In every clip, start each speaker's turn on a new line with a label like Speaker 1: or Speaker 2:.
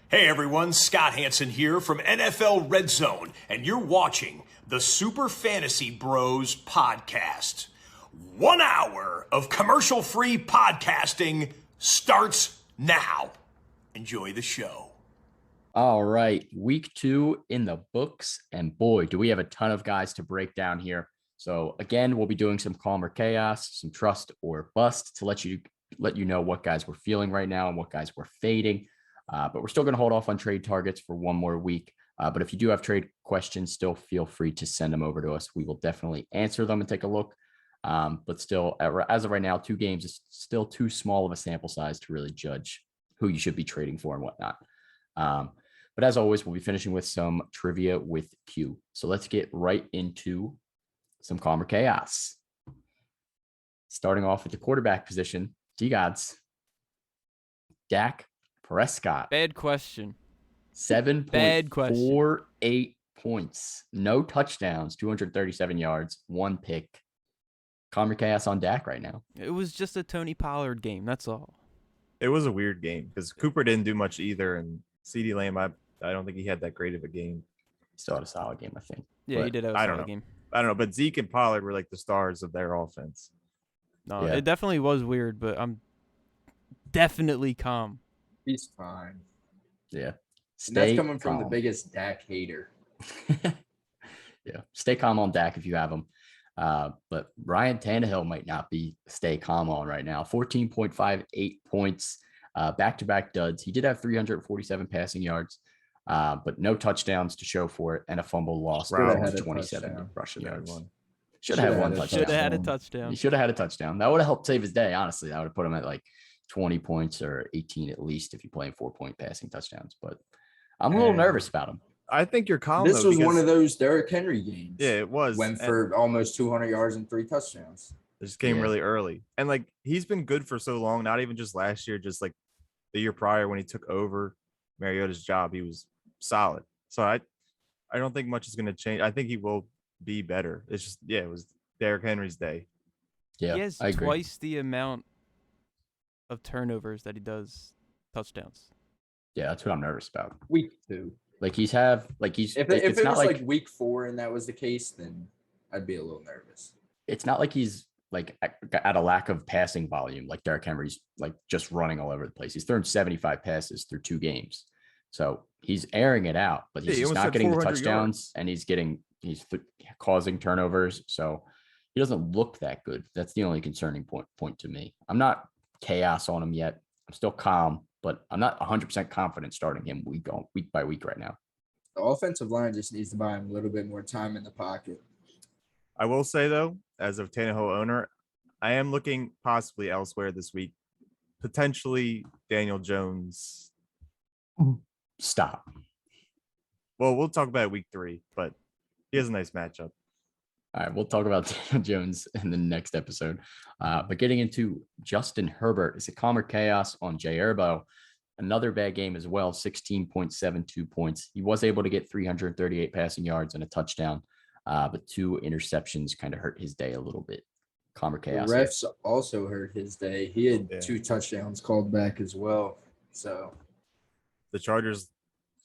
Speaker 1: Hey everyone, Scott Hansen here from NFL Red Zone, and you're watching the Super Fantasy Bros podcast. 1 hour of commercial-free podcasting starts now. Enjoy the show.
Speaker 2: All right, week 2 in the books, and boy, do we have a ton of guys to break down here. So again, we'll be doing some calm or chaos, some trust or bust to let you know what guys we're feeling right now and what guys we're fading. But we're still going to hold off on trade targets for one more week. But if you do have trade questions, still feel free to send them over to us. We will definitely answer them and take a look. But still, as of right now, 2 games is still too small of a sample size to really judge who you should be trading for and whatnot. But as always, we'll be finishing with some trivia with Q. So let's get right into some calm or chaos. Starting off with the quarterback position, D-Gods, Dak Prescott.
Speaker 3: Bad question.
Speaker 2: 7.48 points. No touchdowns, 237 yards, 1 pick. Calm or chaos on Dak right now.
Speaker 3: It was just a Tony Pollard game. That's all.
Speaker 4: It was a weird game because Cooper didn't do much either. And CeeDee Lamb, I don't think he had that great of a game.
Speaker 2: Still had a solid game, I think.
Speaker 3: Yeah, he did have a solid game.
Speaker 4: I don't know. But Zeke and Pollard were like the stars of their offense.
Speaker 3: No, It definitely was weird, but I'm definitely calm.
Speaker 5: He's fine.
Speaker 2: Yeah.
Speaker 5: That's coming from the biggest Dak hater.
Speaker 2: Yeah. Stay calm on Dak if you have him. But Ryan Tannehill might not be stay calm on right now. 14.58 points, back-to-back duds. He did have 347 passing yards, but no touchdowns to show for it, and a fumble loss. 27 rushing yards. Should have had one touchdown.
Speaker 3: Should have had a touchdown.
Speaker 2: He should have had a touchdown. That would have helped save his day, honestly. That would have put him at like 20 points or 18 at least if you're playing 4-point passing touchdowns. But I'm a little nervous about him.
Speaker 4: I think you're calm.
Speaker 5: This was one of those Derrick Henry games.
Speaker 4: Yeah, it was.
Speaker 5: Went for almost 200 yards and 3 touchdowns.
Speaker 4: It just came really early. And like he's been good for so long, not even just last year, just like the year prior when he took over Mariota's job, he was solid. So I don't think much is going to change. I think he will be better. It's just, it was Derrick Henry's day.
Speaker 2: Yeah,
Speaker 3: he has twice the amount of turnovers that he does touchdowns.
Speaker 2: Yeah, that's what I'm nervous about.
Speaker 5: Week 2.
Speaker 2: If it
Speaker 5: was like week 4 and that was the case, then I'd be a little nervous.
Speaker 2: It's not like he's like at a lack of passing volume, like Derrick Henry's like just running all over the place. He's thrown 75 passes through 2 games. So he's airing it out, but he's just not getting the touchdowns and he's causing turnovers. So he doesn't look that good. That's the only concerning point to me. I'm not chaos on him yet. I'm still calm, but I'm not 100% confident starting him week by week right now.
Speaker 5: The offensive line just needs to buy him a little bit more time in the pocket.
Speaker 4: I will say, though, as a Tannehill owner, I am looking possibly elsewhere this week. Potentially Daniel Jones.
Speaker 2: Stop.
Speaker 4: Well, we'll talk about it week 3, but he has a nice matchup.
Speaker 2: All right, we'll talk about Daniel Jones in the next episode. But getting into Justin Herbert, is it calm or chaos on Jay Herbo? Another bad game as well, 16.72 points. He was able to get 338 passing yards and a touchdown, but 2 interceptions kind of hurt his day a little bit. Calm or chaos?
Speaker 5: The refs also hurt his day. He had 2 touchdowns called back as well. So
Speaker 4: the Chargers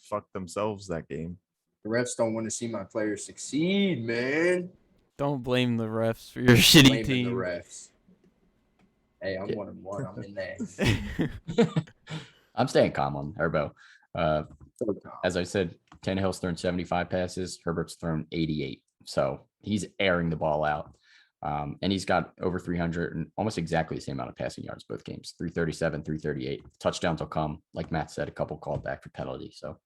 Speaker 4: fucked themselves that game.
Speaker 5: The refs don't want to see my players succeed, man.
Speaker 3: Don't blame the refs for your shitty team.
Speaker 5: The refs. Hey, I'm 1-1. I'm in there.
Speaker 2: I'm staying calm on Herbo. As I said, Tannehill's thrown 75 passes. Herbert's thrown 88. So he's airing the ball out. And he's got over 300 and almost exactly the same amount of passing yards both games, 337, 338. Touchdowns will come, like Matt said, a couple called back for penalty. So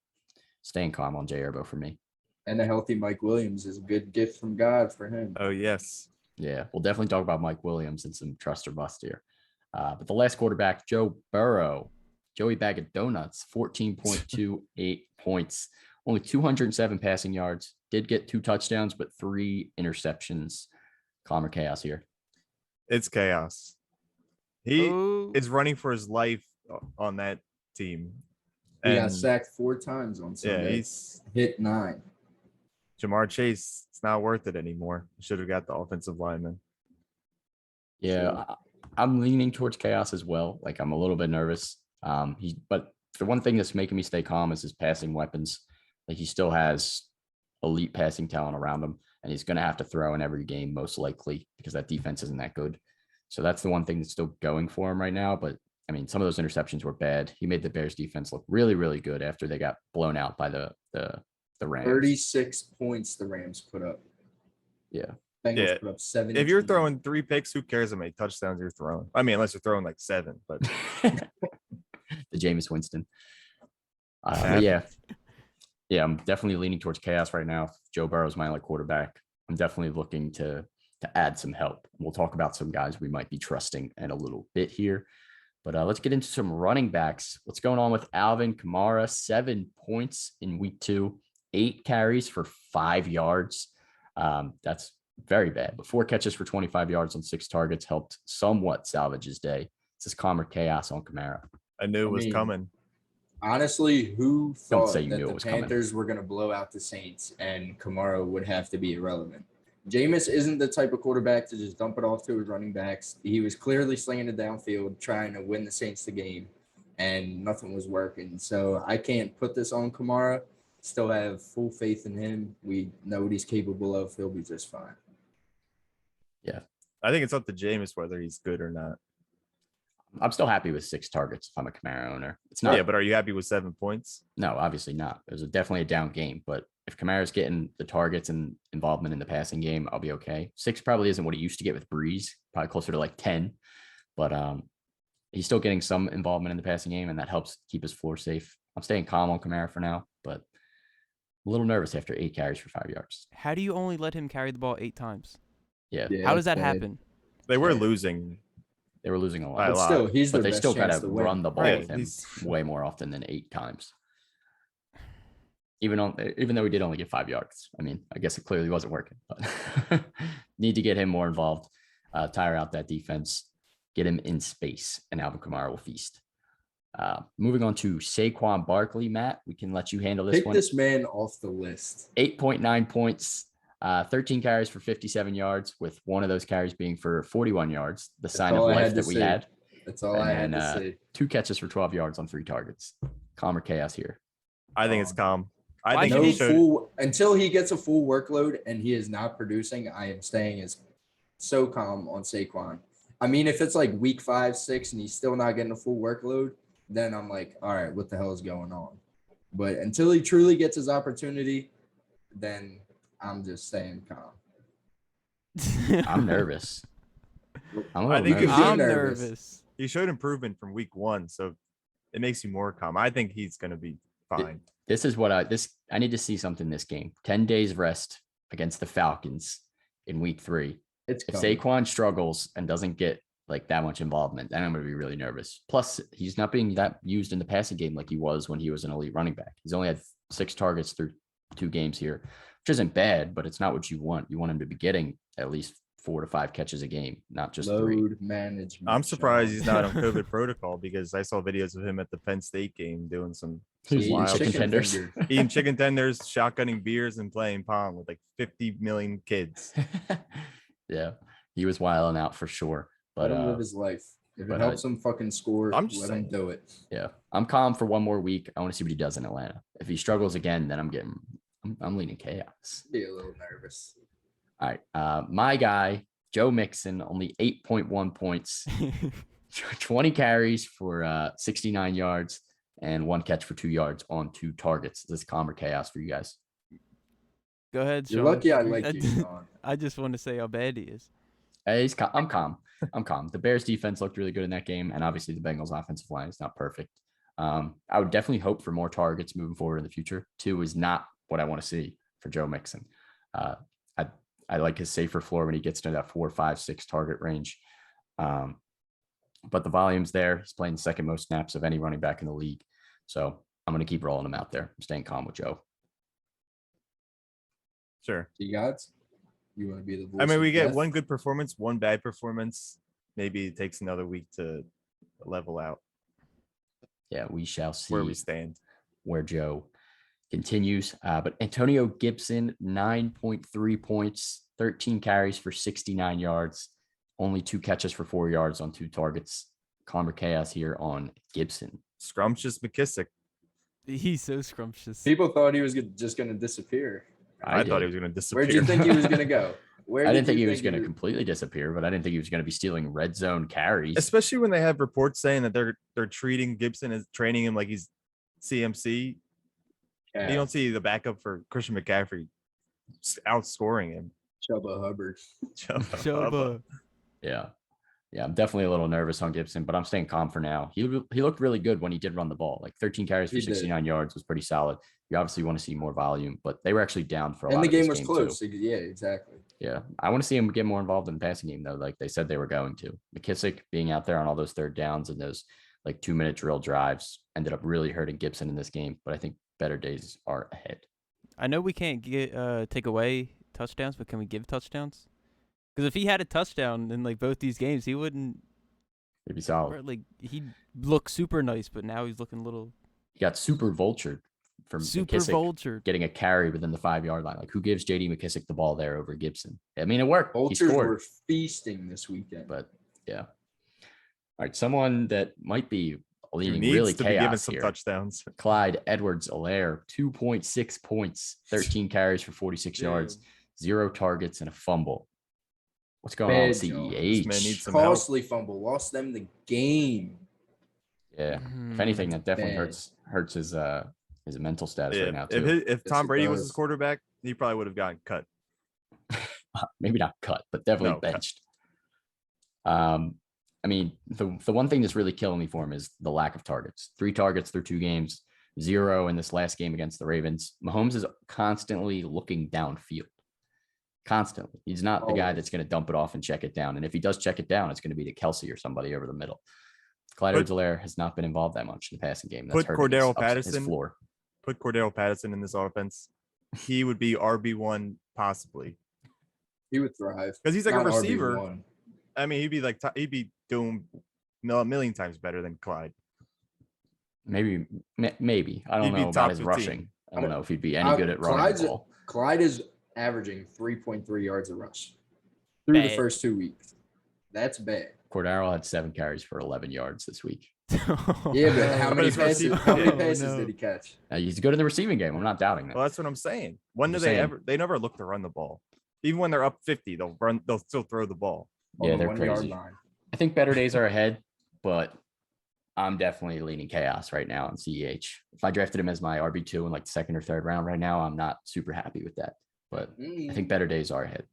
Speaker 2: staying calm on Jay Herbo for me.
Speaker 5: And a healthy Mike Williams is a good gift from God for him.
Speaker 4: Oh, yes.
Speaker 2: Yeah, we'll definitely talk about Mike Williams and some trust or bust here. But the last quarterback, Joe Burrow, Joey Bag of Donuts, 14.28 points, only 207 passing yards, did get 2 touchdowns, but 3 interceptions. Calm or chaos here?
Speaker 4: It's chaos. He is running for his life on that team.
Speaker 5: He got sacked 4 times on Sunday.
Speaker 4: Yeah, he's
Speaker 5: hit 9.
Speaker 4: Jamar Chase, it's not worth it anymore. Should have got the offensive lineman.
Speaker 2: Yeah, I'm leaning towards chaos as well. Like I'm a little bit nervous. But the one thing that's making me stay calm is his passing weapons. Like, he still has elite passing talent around him, and he's going to have to throw in every game most likely because that defense isn't that good. So that's the one thing that's still going for him right now. But I mean, some of those interceptions were bad. He made the Bears defense look really, really good after they got blown out by the Rams.
Speaker 5: 36 points the Rams put up.
Speaker 2: Yeah.
Speaker 5: Bengals put up 70.
Speaker 4: If you're throwing 3 picks, who cares how many touchdowns you're throwing? I mean, unless you're throwing like 7, but
Speaker 2: the Jameis Winston. Yeah, I'm definitely leaning towards chaos right now. Joe Burrow's my quarterback. I'm definitely looking to add some help. We'll talk about some guys we might be trusting in a little bit here. But let's get into some running backs. What's going on with Alvin Kamara? 7 points in week 2, 8 carries for 5 yards. That's very bad. But 4 catches for 25 yards on 6 targets helped somewhat salvage his day. This is calmer chaos on Kamara.
Speaker 4: I knew it was coming.
Speaker 5: Honestly, who thought that the Panthers were going to blow out the Saints and Kamara would have to be irrelevant? Jameis isn't the type of quarterback to just dump it off to his running backs. He was clearly slinging it downfield, trying to win the Saints the game, and nothing was working. So I can't put this on Kamara. Still have full faith in him. We know what he's capable of. He'll be just fine.
Speaker 2: Yeah.
Speaker 4: I think it's up to Jameis whether he's good or not.
Speaker 2: I'm still happy with 6 targets if I'm a Kamara owner. It's not.
Speaker 4: Yeah, but are you happy with 7 points?
Speaker 2: No, obviously not. It was definitely a down game, but if Kamara's getting the targets and involvement in the passing game, I'll be okay. 6 probably isn't what he used to get with Breeze, probably closer to like 10, but he's still getting some involvement in the passing game, and that helps keep his floor safe. I'm staying calm on Kamara for now, but a little nervous after 8 carries for 5 yards.
Speaker 3: How do you only let him carry the ball 8 times?
Speaker 2: Yeah.
Speaker 3: How does that happen?
Speaker 4: They were losing.
Speaker 2: They were losing a lot.
Speaker 5: But still, he's
Speaker 2: but
Speaker 5: their
Speaker 2: they
Speaker 5: best
Speaker 2: still got
Speaker 5: chance
Speaker 2: to
Speaker 5: to win.
Speaker 2: run the ball
Speaker 4: Right,
Speaker 2: with him
Speaker 4: he's-
Speaker 2: way more often than 8 times. Even though he did only get 5 yards. I mean, I guess it clearly wasn't working, but need to get him more involved, tire out that defense, get him in space, and Alvin Kamara will feast. Moving on to Saquon Barkley, Matt, we can let you handle this
Speaker 5: Pick
Speaker 2: one.
Speaker 5: this man off the list.
Speaker 2: 8.9 points, 13 carries for 57 yards, with one of those carries being for 41 yards, the sign of life that we had.
Speaker 5: That's all I had to say.
Speaker 2: 2 catches for 12 yards on 3 targets. Calm or chaos here?
Speaker 4: I think it's calm. I
Speaker 3: Why
Speaker 4: think
Speaker 3: do
Speaker 4: he
Speaker 3: you
Speaker 4: showed.
Speaker 5: Until he gets a full workload and he is not producing, I am staying as so calm on Saquon. I mean, if it's like week 5, 6, and he's still not getting a full workload, then I'm like, all right, what the hell is going on? But until he truly gets his opportunity, then I'm just staying calm.
Speaker 2: I'm nervous.
Speaker 4: I think
Speaker 2: nervous.
Speaker 3: I'm
Speaker 5: nervous.
Speaker 3: nervous.
Speaker 4: He showed improvement from week 1, so it makes you more calm. I think he's going to be fine.
Speaker 2: This is what I need to see something this game. 10 days rest against the Falcons in week 3.
Speaker 5: It's
Speaker 2: If
Speaker 5: coming.
Speaker 2: Saquon struggles and doesn't get like that much involvement, then I'm going to be really nervous. Plus, he's not being that used in the passing game like he was when he was an elite running back. He's only had 6 targets through 2 games here, which isn't bad, but it's not what you want. You want him to be getting at least 4 to 5 catches a game, not just 3.
Speaker 5: Load management.
Speaker 4: I'm surprised
Speaker 5: Sean.
Speaker 4: he's not on COVID protocol because I saw videos of him at the Penn State game doing some
Speaker 2: He's
Speaker 4: wild
Speaker 2: chicken
Speaker 4: shit.
Speaker 2: tenders.
Speaker 5: finger.
Speaker 4: Eating chicken tenders, shotgunning beers, and playing pong with like 50 million kids.
Speaker 2: Yeah, he was wilding out for sure. But
Speaker 5: Let him live his life. If
Speaker 2: but
Speaker 5: it helps him fucking score,
Speaker 4: I'm just
Speaker 5: let him
Speaker 4: saying.
Speaker 5: do it.
Speaker 2: yeah, I'm calm for one more week. I want to see what he does in Atlanta. If he struggles again, then I'm leaning chaos.
Speaker 5: Be a little nervous.
Speaker 2: All right. My guy, Joe Mixon, only 8.1 points, 20 carries for 69 yards, and 1 catch for 2 yards on 2 targets. This is calm or chaos for you guys?
Speaker 3: Go ahead, Sean.
Speaker 5: You're lucky I like you, Sean.
Speaker 3: I just want to say how bad he is.
Speaker 2: Hey, I'm calm. I'm calm. The Bears defense looked really good in that game, and obviously the Bengals offensive line is not perfect. I would definitely hope for more targets moving forward in the future. 2 is not what I want to see for Joe Mixon. I like his safer floor when he gets to that 4, 5, 6 target range. But the volume's there. He's playing the second most snaps of any running back in the league. So I'm going to keep rolling him out there. I'm staying calm with Joe.
Speaker 4: Sure.
Speaker 5: You guys, you want to be the voice
Speaker 4: I mean,
Speaker 5: of
Speaker 4: we get
Speaker 5: death?
Speaker 4: one good performance, one bad performance. Maybe it takes another week to level out
Speaker 2: Yeah, we shall see
Speaker 4: where we stand.
Speaker 2: where Joe continues. But Antonio Gibson, 9.3 points, 13 carries for 69 yards, only 2 catches for 4 yards on 2 targets. Calmer chaos here on Gibson.
Speaker 4: Scrumptious McKissick.
Speaker 3: He's so scrumptious.
Speaker 5: People thought he was just going to disappear.
Speaker 4: I thought he was going to disappear.
Speaker 5: Where'd you think he was going to go?
Speaker 2: I didn't think he was going to completely disappear, but I didn't think he was going to be stealing red zone carries.
Speaker 4: Especially when they have reports saying that they're treating Gibson as training him like he's CMC. Yeah. You don't see the backup for Christian McCaffrey outscoring him.
Speaker 5: Chubba Hubbard.
Speaker 3: Chubba.
Speaker 2: Yeah. Yeah, I'm definitely a little nervous on Gibson, but I'm staying calm for now. He looked really good when he did run the ball. Like 13 carries for 69 yards was pretty solid. You obviously want to see more volume, but they were actually down for a lot of this game.
Speaker 5: And the game was close. Too. Yeah, exactly.
Speaker 2: Yeah, I want to see him get more involved in the passing game, though, like they said they were going to. McKissick being out there on all those third downs and those like 2-minute drill drives ended up really hurting Gibson in this game, but I think better days are ahead.
Speaker 3: I know we can't take away touchdowns, but can we give touchdowns? Because if he had a touchdown in like both these games, he wouldn't.
Speaker 2: He'd be solid.
Speaker 3: Like he'd look super nice, but now he's looking a little.
Speaker 2: He got super vultured from McKissick getting a carry within the 5-yard line. Like who gives J.D. McKissick the ball there over Gibson? I mean, it worked.
Speaker 5: Vultures were feasting this weekend.
Speaker 2: But yeah. All right, someone that might be leading really chaos
Speaker 4: be given some
Speaker 2: here.
Speaker 4: Touchdowns.
Speaker 2: Clyde Edwards, 2.6 points, 13 carries for 46 yards, 0 targets and a fumble. What's going on with CEH?
Speaker 5: Costly fumble, lost them the game.
Speaker 2: Yeah, if anything, that definitely hurts his mental status right now too.
Speaker 4: If Tom Brady was his quarterback, he probably would have gotten cut.
Speaker 2: Maybe not cut, but definitely benched. I mean, the one thing that's really killing me for him is the lack of targets. 3 targets through 2 games, 0 in this last game against the Ravens. Mahomes is constantly looking downfield. Constantly. He's not the guy that's going to dump it off and check it down. And if he does check it down, it's going to be to Kelsey or somebody over the middle. Clyde Edwards has not been involved that much in the passing game. That's
Speaker 4: put Cordell Patterson in this offense. He would be RB1 possibly.
Speaker 5: He would thrive.
Speaker 4: Because he's like a receiver. RB1. I mean, he'd be doing a million times better than Clyde.
Speaker 2: Maybe. I don't know about his rushing. I don't know if he'd be any good at running the ball.
Speaker 5: Clyde is averaging 3.3 yards a rush through the first 2 weeks. That's bad.
Speaker 2: Cordero had 7 carries for 11 yards this week.
Speaker 5: Yeah, but how many passes did he catch?
Speaker 2: He's good in the receiving game. I'm not doubting that.
Speaker 4: Well, that's what I'm saying. When do they ever? They never look to run the ball. Even when they're up 50, they'll still throw the ball.
Speaker 2: Yeah, they're crazy. I think better days are ahead, but I'm definitely leaning chaos right now on CEH. If I drafted him as my RB2 in like the 2nd or 3rd round right now, I'm not super happy with that. But I think better days are ahead.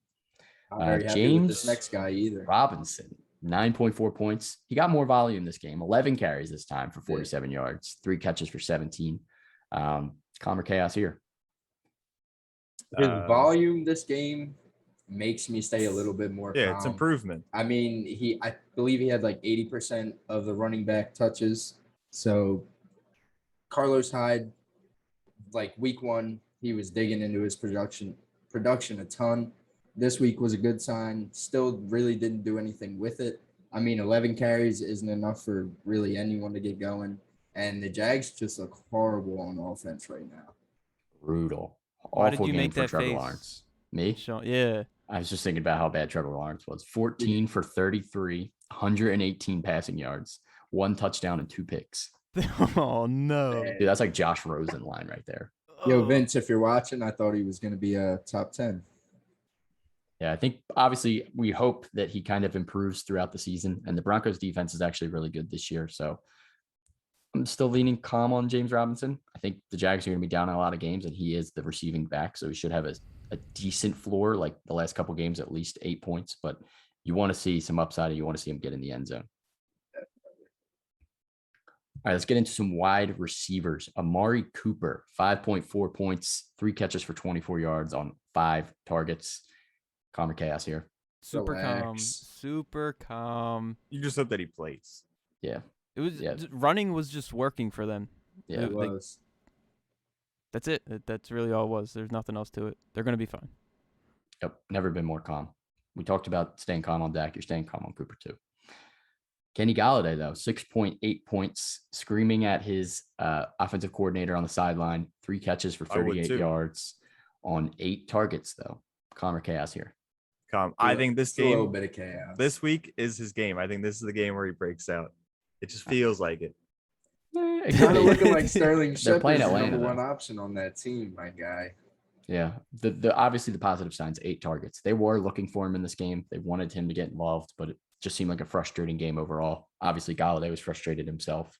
Speaker 5: James with this next guy either.
Speaker 2: Robinson, 9.4 points. He got more volume this game. 11 carries this time for 47 yards. 3 catches for 17. Calmer chaos here.
Speaker 5: His volume this game makes me stay a little bit more calm.
Speaker 4: It's improvement.
Speaker 5: I mean, I believe he had like 80% of the running back touches. So Carlos Hyde, like week 1, he was digging into his production a ton. This week was a good sign. Still really didn't do anything with it. I mean, 11 carries isn't enough for really anyone to get going. And the Jags just look horrible on offense right now.
Speaker 2: Brutal.
Speaker 3: Why did you make that
Speaker 2: Trevor
Speaker 3: face?
Speaker 2: Lawrence. Me?
Speaker 3: Yeah.
Speaker 2: I was just thinking about how bad Trevor Lawrence was. 14 for 33, 118 passing yards, 1 touchdown and 2 picks.
Speaker 3: Oh, no.
Speaker 2: Dude, that's like Josh Rosen line right there.
Speaker 5: Yo, Vince, if you're watching, I thought he was going to be a top 10.
Speaker 2: Yeah, I think obviously we hope that he kind of improves throughout the season. And the Broncos defense is actually really good this year. So I'm still leaning calm on James Robinson. I think the Jags are going to be down in a lot of games, and he is the receiving back. So he should have a decent floor, like the last couple games, at least 8 points. But you want to see some upside, and you want to see him get in the end zone. All right, let's get into some wide receivers. Amari Cooper, 5.4 points, 3 catches for 24 yards on 5 targets. Calmer chaos here.
Speaker 3: Super calm.
Speaker 4: You just hope that he plays.
Speaker 2: Yeah.
Speaker 3: It was running was just working for them.
Speaker 5: Yeah, it was.
Speaker 3: That's it. That's really all it was. There's nothing else to it. They're going to be fine.
Speaker 2: Yep. Never been more calm. We talked about staying calm on Dak. You're staying calm on Cooper too. Kenny Golladay, though, 6.8 points, screaming at his offensive coordinator on the sideline. 3 catches for 38 yards on 8 targets, though. Calmer chaos here.
Speaker 4: I think this game,
Speaker 5: a little bit of chaos.
Speaker 4: This week is his game. I think this is the game where he breaks out. It just feels like it.
Speaker 5: Kind of looking like Sterling
Speaker 2: They're playing
Speaker 5: Shepard's the
Speaker 2: Atlanta,
Speaker 5: number one
Speaker 2: though.
Speaker 5: option on that team, my guy.
Speaker 2: Yeah, the obviously the positive signs, 8 targets. They were looking for him in this game. They wanted him to get involved, but it just seemed like a frustrating game overall. Obviously, Galladay was frustrated himself.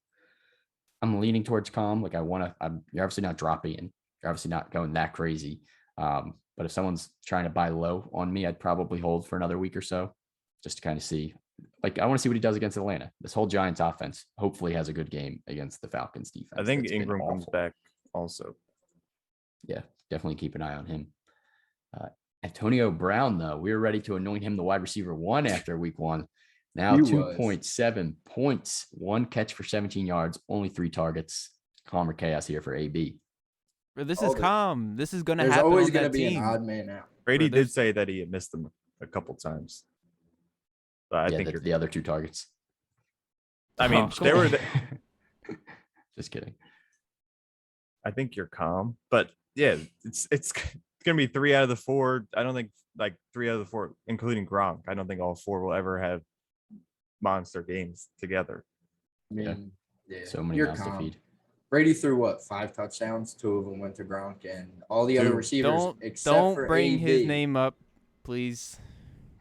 Speaker 2: I'm leaning towards calm. Like you're obviously not dropping in. You're obviously not going that crazy. But if someone's trying to buy low on me, I'd probably hold for another week or so just to kind of see. Like, I want to see what he does against Atlanta. This whole Giants offense hopefully has a good game against the Falcons defense.
Speaker 4: I think Ingram comes back also.
Speaker 2: Yeah, definitely keep an eye on him. Antonio Brown, though, we were ready to anoint him the wide receiver 1 after week 1. Now 2.7 points, 1 catch for 17 yards, only 3 targets. Calm or chaos here for AB.
Speaker 3: Bro, this is calm. This is going to happen.
Speaker 5: There's always
Speaker 3: going to
Speaker 5: be an odd man out.
Speaker 4: Brady did say that he had missed them a couple times. But I think
Speaker 2: the other 2 targets.
Speaker 4: I mean, they were.
Speaker 2: Just kidding.
Speaker 4: I think you're calm, but yeah, it's gonna be 3 out of the 4. I don't think like 3 out of the 4, including Gronk. I don't think all 4 will ever have monster games together.
Speaker 5: I mean, yeah.
Speaker 2: So many mouths to feed.
Speaker 5: Brady threw 5 touchdowns? 2 of them went to Gronk, and all the other receivers except for
Speaker 3: don't bring
Speaker 5: AB,
Speaker 3: his name up, please.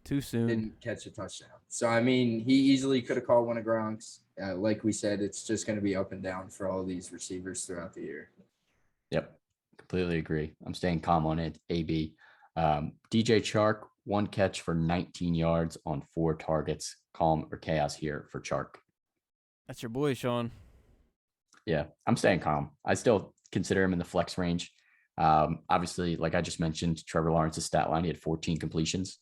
Speaker 3: Too soon.
Speaker 5: Didn't catch a touchdown. So I mean, he easily could have called one of Gronk's. Like we said, it's just going to be up and down for all these receivers throughout the year.
Speaker 2: Yep, completely agree. I'm staying calm on it. AB, DJ Chark, 1 catch for 19 yards on 4 targets. Calm or chaos here for Chark.
Speaker 3: That's your boy, Sean.
Speaker 2: Yeah, I'm staying calm. I still consider him in the flex range. Obviously, like I just mentioned, Trevor Lawrence's stat line, he had 14 completions.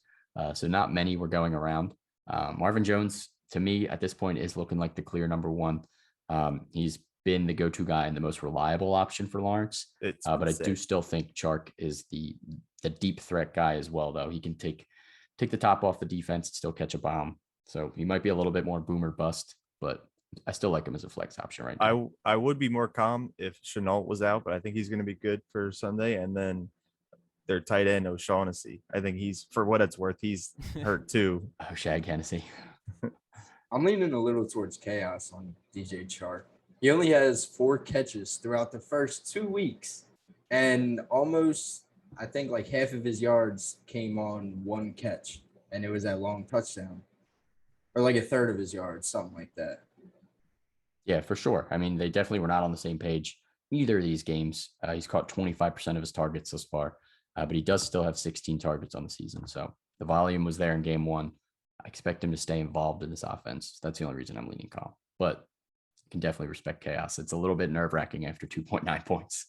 Speaker 2: So not many were going around. Marvin Jones, to me, at this point, is looking like the clear number 1. He's been the go-to guy and the most reliable option for Lawrence. But I do still think Chark is the deep threat guy as well, though. He can take the top off the defense and still catch a bomb. So he might be a little bit more boomer bust, but I still like him as a flex option right now.
Speaker 4: I would be more calm if Chenault was out, but I think he's going to be good for Sunday. And then their tight end, O'Shaughnessy. I think he's, for what it's worth, he's hurt too.
Speaker 2: Shag Hennessy.
Speaker 5: I'm leaning a little towards chaos on DJ Chark. He only has 4 catches throughout the first 2 weeks, and almost, I think, like half of his yards came on 1 catch, and it was that long touchdown, or like a third of his yards, something like that.
Speaker 2: Yeah, for sure. I mean, they definitely were not on the same page either of these games. He's caught 25% of his targets thus far, but he does still have 16 targets on the season. So the volume was there in game 1. I expect him to stay involved in this offense. That's the only reason I'm leaning calm, but can definitely respect chaos. It's a little bit nerve-wracking after 2.9 points.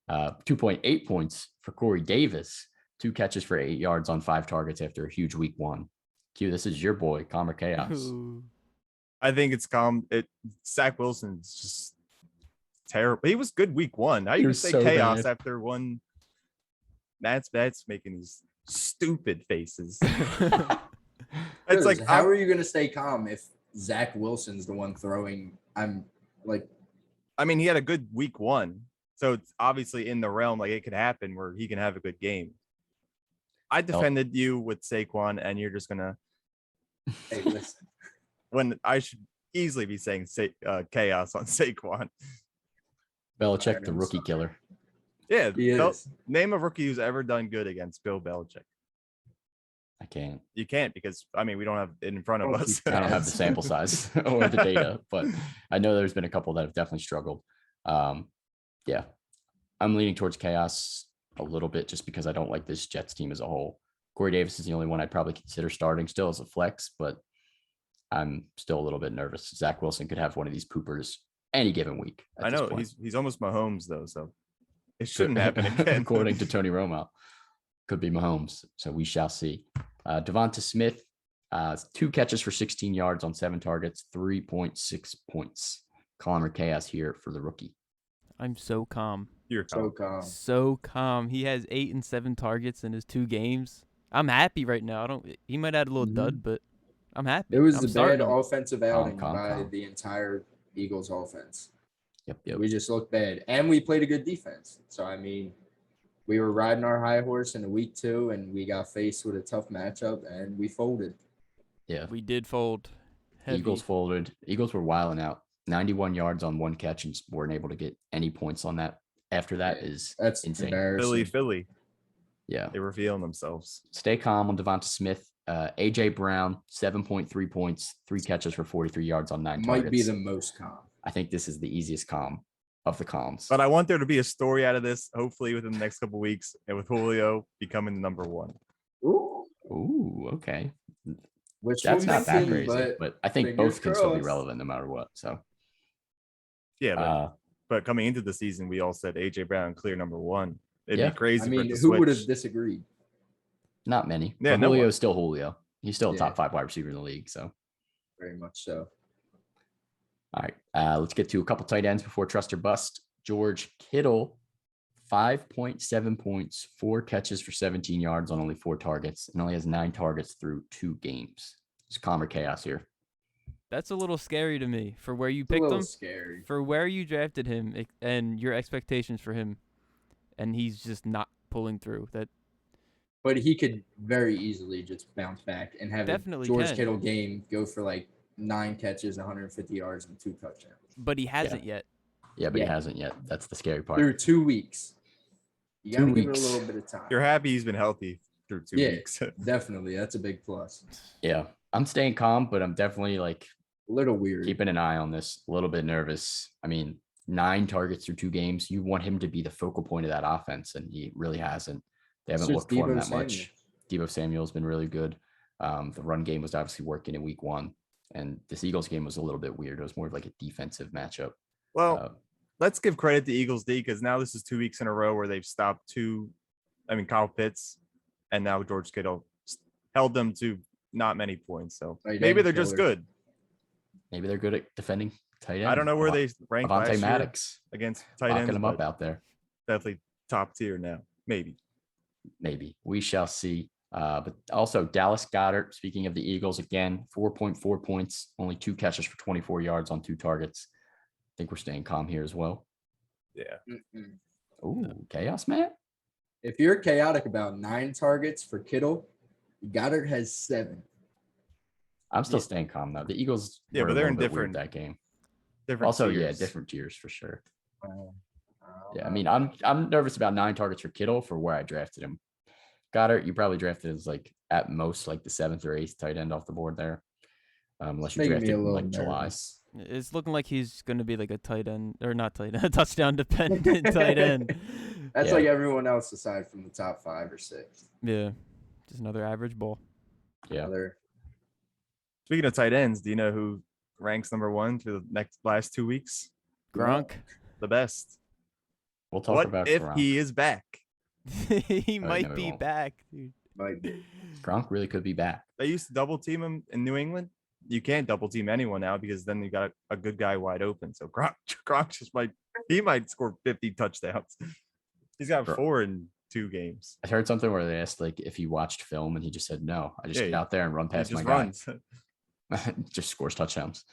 Speaker 2: 2.8 points for Corey Davis. 2 catches for 8 yards on 5 targets after a huge week 1. Q, this is your boy, calm or chaos?
Speaker 3: Ooh.
Speaker 4: I think it's calm. Zach Wilson's just terrible. He was good week 1. How you say so chaos bad after 1? That's making these stupid faces.
Speaker 5: It's like, how are you going to stay calm if Zach Wilson's the one throwing?
Speaker 4: I mean, he had a good week 1, so it's obviously in the realm. Like, it could happen where he can have a good game. I defended you with Saquon, and you're just gonna.
Speaker 5: Hey, listen.
Speaker 4: When I should easily be saying chaos on Saquon.
Speaker 2: Belichick, the rookie killer.
Speaker 4: Yeah, name a rookie who's ever done good against Bill Belichick.
Speaker 2: I can't.
Speaker 4: You can't because, I mean, we don't have it in front of us.
Speaker 2: I don't have the sample size or the data, but I know there's been a couple that have definitely struggled. Yeah, I'm leaning towards chaos a little bit just because I don't like this Jets team as a whole. Corey Davis is the only one I'd probably consider starting still as a flex, but I'm still a little bit nervous. Zach Wilson could have one of these poopers any given week.
Speaker 4: I know he's almost Mahomes though, so it shouldn't happen again.
Speaker 2: According to Tony Romo, could be Mahomes. So we shall see. Devonta Smith, 2 catches for 16 yards on 7 targets, 3.6 points. Calm or chaos here for the rookie.
Speaker 3: I'm so calm.
Speaker 4: You're calm.
Speaker 3: So calm. He has 8 and 7 targets in his 2 games. I'm happy right now. He might add a little dud, but I'm happy.
Speaker 5: It was the bad offensive outing by the entire Eagles offense.
Speaker 2: Yep.
Speaker 5: We just looked bad, and we played a good defense. So I mean, we were riding our high horse in week 2, and we got faced with a tough matchup, and we folded.
Speaker 2: Yeah,
Speaker 3: we did fold. Heavy.
Speaker 2: Eagles folded. Eagles were wilding out 91 yards on one catch and weren't able to get any points on that. After that is
Speaker 5: that's
Speaker 2: insane.
Speaker 5: embarrassing.
Speaker 4: Philly.
Speaker 2: Yeah.
Speaker 4: They were feeling themselves.
Speaker 2: Stay calm on Devonta Smith. AJ Brown, 7.3 points, 3 catches for 43 yards on 9 targets.
Speaker 5: Might be the most calm.
Speaker 2: I think this is the easiest calm of the calms.
Speaker 4: But I want there to be a story out of this, hopefully within the next couple of weeks, and with Julio becoming the number 1.
Speaker 2: Ooh, okay.
Speaker 5: Which
Speaker 2: That's not that
Speaker 5: crazy,
Speaker 2: crazy, but I think
Speaker 5: fingers
Speaker 2: both can still be
Speaker 5: crossed.
Speaker 2: relevant no matter what. So
Speaker 4: Yeah, but coming into the season, we all said AJ Brown clear number 1. It'd
Speaker 2: Yeah.
Speaker 4: be crazy.
Speaker 5: I mean,
Speaker 4: for it to
Speaker 5: who would have
Speaker 4: switch.
Speaker 5: disagreed?
Speaker 2: not many.
Speaker 4: Yeah,
Speaker 2: But
Speaker 4: no
Speaker 2: Julio
Speaker 4: one.
Speaker 2: is still Julio. He's still a
Speaker 5: Yeah.
Speaker 2: top 5 wide receiver in the league. So
Speaker 5: Very much so.
Speaker 2: all right, let's get to a couple tight ends before trust or bust. George Kittle, 5.7 points, 4 catches for 17 yards on only 4 targets, and only has 9 targets through 2 games. It's calm or chaos here.
Speaker 3: That's a little scary to me for where you
Speaker 5: It's a
Speaker 3: picked
Speaker 5: little
Speaker 3: him,
Speaker 5: scary.
Speaker 3: for where you drafted him, and your expectations for him, and he's just not pulling through.
Speaker 5: But he could very easily just bounce back and have
Speaker 3: Definitely
Speaker 5: a George
Speaker 3: can.
Speaker 5: Kittle game go for like 9 catches, 150 yards, and 2 touchdowns
Speaker 3: But he hasn't yet.
Speaker 2: Yeah, but
Speaker 5: Yeah.
Speaker 2: he hasn't yet. That's the scary part.
Speaker 5: through 2 weeks. You
Speaker 2: 2
Speaker 5: gotta give it a
Speaker 2: weeks.
Speaker 5: little bit of time.
Speaker 4: You're happy he's been healthy through 2
Speaker 5: Yeah.
Speaker 4: weeks.
Speaker 5: Definitely, that's a big plus.
Speaker 2: Yeah, I'm staying calm, but I'm definitely like
Speaker 5: A little weird.
Speaker 2: keeping an eye on this. A little bit nervous. I mean, 9 targets through 2 games. You want him to be the focal point of that offense, and he really hasn't. They
Speaker 5: It's
Speaker 2: haven't
Speaker 5: just
Speaker 2: looked for him
Speaker 5: Deebo
Speaker 2: that much. Deebo Samuel's been really good. The run game was obviously working in week 1, and this Eagles game was a little bit weird. It was more of like a defensive matchup.
Speaker 4: Well, let's give credit to Eagles D, because now this is 2 weeks in a row where they've stopped Kyle Pitts, and now George Kittle held them to not many points. So
Speaker 5: Tight
Speaker 4: maybe
Speaker 5: end
Speaker 4: they're just
Speaker 5: killer.
Speaker 4: good.
Speaker 2: Maybe they're good at defending tight end.
Speaker 4: I don't know where they ranked last
Speaker 2: Avonte
Speaker 4: year
Speaker 2: Maddox
Speaker 4: against tight
Speaker 2: locking
Speaker 4: ends,
Speaker 2: them up
Speaker 4: but
Speaker 2: out there.
Speaker 4: definitely top tier now. Maybe.
Speaker 2: Maybe we shall see. But also Dallas Goddard, speaking of the Eagles, again, 4.4 points, only 2 catches for 24 yards on 2 targets. I think we're staying calm here as well.
Speaker 4: Yeah.
Speaker 5: Mm-mm.
Speaker 2: Ooh, chaos, man.
Speaker 5: If you're chaotic about 9 targets for Kittle, Goddard has 7.
Speaker 2: I'm still staying calm though. The Eagles,
Speaker 4: Yeah,
Speaker 2: were
Speaker 4: but
Speaker 2: a
Speaker 4: they're
Speaker 2: little
Speaker 4: in
Speaker 2: bit weird
Speaker 4: different-
Speaker 2: that game.
Speaker 4: Different
Speaker 2: Also,
Speaker 4: tiers.
Speaker 2: different tiers for sure.
Speaker 5: Oh,
Speaker 2: Yeah, I mean, I'm nervous about 9 targets for Kittle for where I drafted him. Goddard, you probably drafted as like at most like the 7th or 8th tight end off the board there, unless you
Speaker 5: making me
Speaker 2: drafted
Speaker 5: a
Speaker 2: him in
Speaker 5: little
Speaker 2: like July.
Speaker 5: nervous.
Speaker 3: It's looking like he's going to be like a tight end, or not tight end, a touchdown dependent tight end.
Speaker 5: That's
Speaker 2: Yeah.
Speaker 5: like everyone else aside from the top 5 or 6.
Speaker 3: Yeah, just another average ball.
Speaker 2: Yeah,
Speaker 4: Speaking of tight ends, do you know who ranks number 1 for the last 2 weeks?
Speaker 3: Gronk.
Speaker 4: The best.
Speaker 2: we'll talk
Speaker 4: What
Speaker 2: about
Speaker 4: if
Speaker 2: Gronk.
Speaker 4: he is back?
Speaker 3: He
Speaker 2: no,
Speaker 3: might
Speaker 2: he
Speaker 3: be
Speaker 2: won't.
Speaker 3: back, dude.
Speaker 5: Might be.
Speaker 2: Gronk really could be back.
Speaker 4: They used to double team him in New England. You can't double team anyone now because then you got a good guy wide open. So Gronk just might score 50 touchdowns. He's got
Speaker 2: Bro.
Speaker 4: 4 in 2 games.
Speaker 2: I heard something where they asked like if he watched film, and he just said no. I just
Speaker 4: Yeah,
Speaker 2: get out there and run
Speaker 4: He
Speaker 2: past my
Speaker 4: just
Speaker 2: guy.
Speaker 4: runs.
Speaker 2: Just scores touchdowns.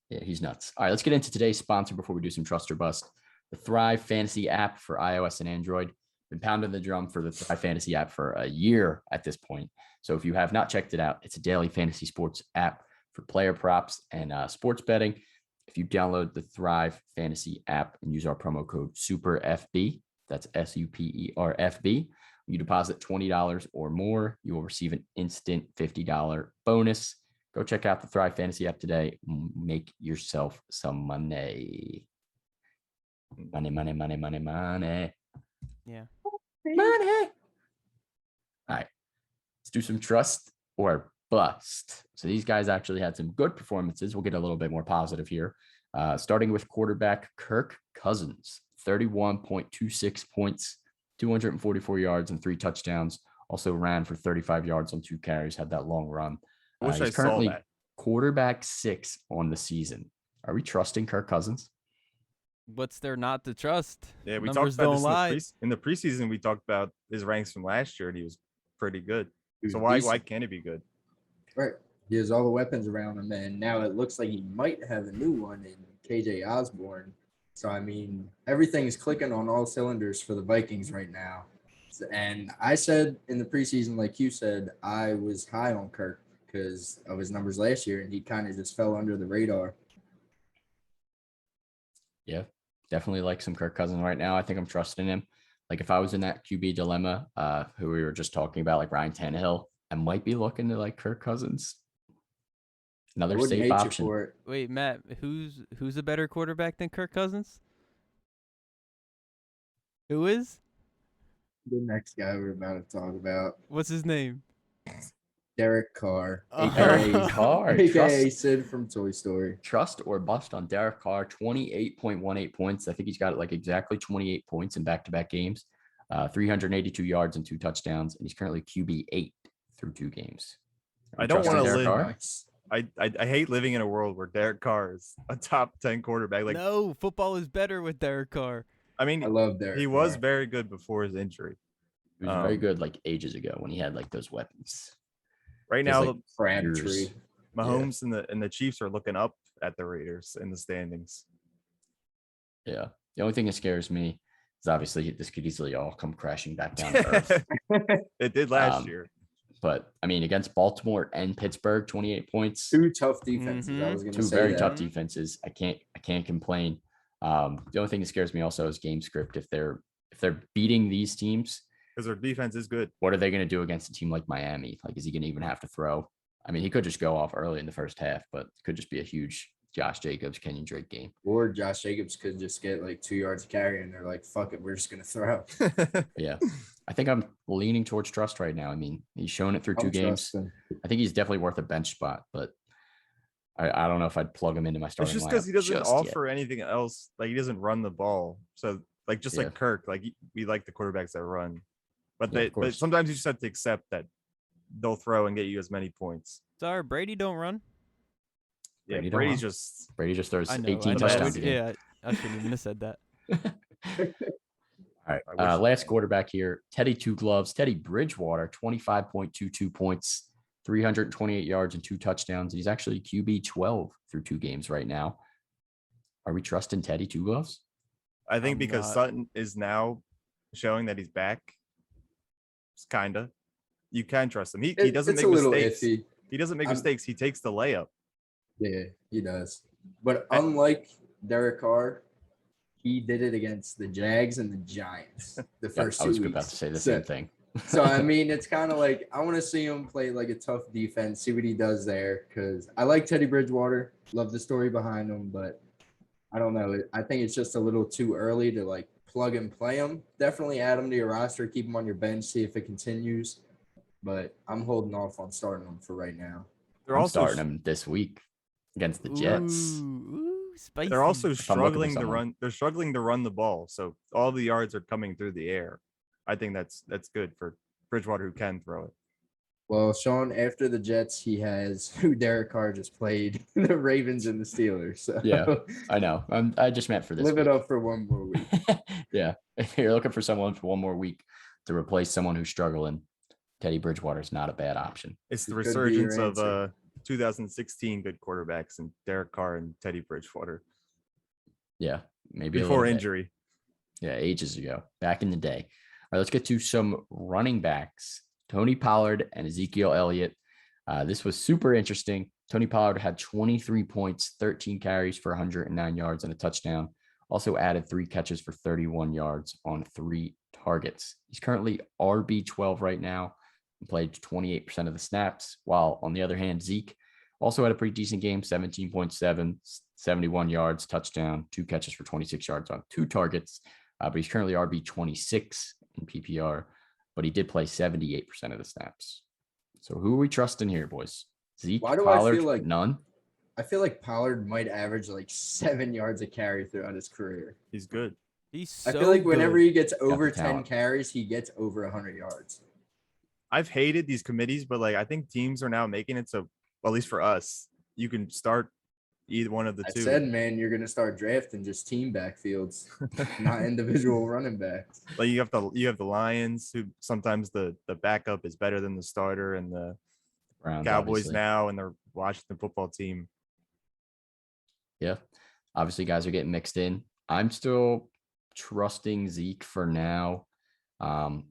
Speaker 2: Yeah, he's nuts. All right, let's get into today's sponsor before we do some trust or bust. The Thrive Fantasy app for iOS and Android. Been pounding the drum for the Thrive Fantasy app for a year at this point. So if you have not checked it out, it's a daily fantasy sports app for player props and sports betting. If you download the Thrive Fantasy app and use our promo code SUPERFB, that's SUPERFB, you deposit $20 or more, you will receive an instant $50 bonus. Go check out the Thrive Fantasy app today. Make yourself some money. Money, money, money, money, money.
Speaker 3: Yeah.
Speaker 2: Money. All right. Let's do some trust or bust. So these guys actually had some good performances. We'll get a little bit more positive here. Starting with quarterback Kirk Cousins, 31.26 points, 244 yards and 3 touchdowns. Also ran for 35 yards on 2 carries, had that long run.
Speaker 4: I wish I
Speaker 2: He's
Speaker 4: saw
Speaker 2: currently
Speaker 4: that.
Speaker 2: quarterback 6 on the season. Are we trusting Kirk Cousins?
Speaker 3: What's there not to trust?
Speaker 4: Yeah, we
Speaker 3: Numbers
Speaker 4: talked about
Speaker 3: don't
Speaker 4: this
Speaker 3: lie.
Speaker 4: in the preseason. We talked about his ranks from last year, and he was pretty good.
Speaker 5: He was
Speaker 4: So why
Speaker 5: decent.
Speaker 4: can't he be good?
Speaker 5: Right. He has all the weapons around him, and now it looks like he might have a new one in KJ Osborne. So, I mean, everything is clicking on all cylinders for the Vikings right now. And I said in the preseason, like you said, I was high on Kirk because of his numbers last year, and he kind of just fell under the radar.
Speaker 2: Yeah, definitely like some Kirk Cousins right now. I think I'm trusting him. Like if I was in that QB dilemma, who we were just talking about, like Ryan Tannehill, I might be looking to like Kirk Cousins. Another safe option.
Speaker 3: Wait, Matt, who's a better quarterback than Kirk Cousins? Who is?
Speaker 5: The next guy we're about to talk about.
Speaker 3: What's his name?
Speaker 5: Derek Carr,
Speaker 2: aka Carr,
Speaker 5: aka Sid from Toy Story.
Speaker 2: Trust or bust on Derek Carr, 28.18 points. I think he's got like exactly 28 points in back-to-back games, 382 yards and 2 touchdowns, and he's currently QB 8 through 2 games.
Speaker 4: I don't want to live. I hate living in a world where Derek Carr is a top 10 quarterback. Like,
Speaker 3: no, football is better with Derek Carr.
Speaker 4: I mean,
Speaker 5: I love Derek.
Speaker 4: He was very good before his injury.
Speaker 2: He was very good like ages ago when he had like those weapons.
Speaker 4: Right now,
Speaker 2: like
Speaker 5: Crabtree,
Speaker 4: Mahomes and the Chiefs are looking up at the Raiders in the standings.
Speaker 2: Yeah, the only thing that scares me is obviously this could easily all come crashing back down to earth.
Speaker 4: It did last year.
Speaker 2: But I mean, against Baltimore and Pittsburgh, 28 points.
Speaker 5: 2 tough defenses. I was going to say
Speaker 2: 2 very tough defenses. I can't complain. The only thing that scares me also is game script. If they're beating these teams,
Speaker 4: because their defense is good,
Speaker 2: what are they going to do against a team like Miami? Like, is he going to even have to throw? I mean, he could just go off early in the first half, but it could just be a huge Josh Jacobs, Kenyon Drake game.
Speaker 5: Or Josh Jacobs could just get like 2 yards of carry, and they're like, "Fuck it, we're just going to throw."
Speaker 2: Yeah, I think I'm leaning towards trust right now. I mean, he's shown it through 2 games. I think he's definitely worth a bench spot, but I don't know if I'd plug him into my starting lineup.
Speaker 4: It's just because he doesn't offer anything else. Like, he doesn't run the ball. So, like, just like Kirk, like we like the quarterbacks that run. But but sometimes you just have to accept that they'll throw and get you as many points.
Speaker 3: Sorry, Brady don't run.
Speaker 2: Yeah,
Speaker 4: Brady just
Speaker 2: throws 18 touchdowns.
Speaker 3: Yeah, I shouldn't even have said that.
Speaker 2: All right, last quarterback here, Teddy Two Gloves, Teddy Bridgewater, 25.22 points, 328 yards and 2 touchdowns. He's actually QB 12 through 2 games right now. Are we trusting Teddy Two Gloves?
Speaker 4: I think because Sutton is now showing that he's back. Kinda, you can trust him. He doesn't make mistakes. He doesn't make mistakes. He takes the layup.
Speaker 5: Yeah, he does. But unlike Derek Carr, he did it against the Jags and the Giants the first 2 weeks.
Speaker 2: I was about to say the same thing.
Speaker 5: So I mean, it's kind of like I want to see him play like a tough defense, see what he does there. Because I like Teddy Bridgewater, love the story behind him, but I don't know. I think it's just a little too early to like plug and play him. Definitely add him to your roster, keep him on your bench, see if it continues. But I'm holding off on starting him for right now.
Speaker 2: I'm starting him this week against the Jets.
Speaker 3: Spicy.
Speaker 4: They're also struggling to run. They're struggling to run the ball, so all the yards are coming through the air. I think that's good for Bridgewater, who can throw it.
Speaker 5: Well, Sean, after the Jets, he has who Derek Carr just played, the Ravens and the Steelers. So.
Speaker 2: Yeah, I know. I just meant for this.
Speaker 5: Live it up for one more week.
Speaker 2: Yeah, if you're looking for someone for one more week to replace someone who's struggling, Teddy Bridgewater is not a bad option.
Speaker 4: It's the resurgence of 2016 good quarterbacks and Derek Carr and Teddy Bridgewater.
Speaker 2: Yeah, maybe
Speaker 4: before injury.
Speaker 2: Yeah, ages ago, back in the day. All right, let's get to some running backs. Tony Pollard and Ezekiel Elliott. This was super interesting. Tony Pollard had 23 points, 13 carries for 109 yards and a touchdown. Also added 3 catches for 31 yards on 3 targets. He's currently RB12 right now and played 28% of the snaps, while on the other hand, Zeke also had a pretty decent game, 17.7, 71 yards, touchdown, 2 catches for 26 yards on 2 targets. But he's currently RB26 in PPR, but he did play 78% of the snaps. So who are we trusting here, boys? Zeke, Pollard, I feel like none?
Speaker 5: I feel like Pollard might average like 7 yards a carry throughout his career.
Speaker 4: He's good.
Speaker 3: I
Speaker 5: feel like whenever he gets over 10 carries, he gets over 100 yards.
Speaker 4: I've hated these committees, but like I think teams are now making it so, at least for us, you can start either one of the two.
Speaker 5: I said, man, you're gonna start drafting just team backfields, not individual running backs.
Speaker 4: Like you have the Lions, who sometimes the backup is better than the starter, and the Browns, Cowboys obviously. Now, and the Washington football team.
Speaker 2: Yeah, obviously guys are getting mixed in. I'm still trusting Zeke for now.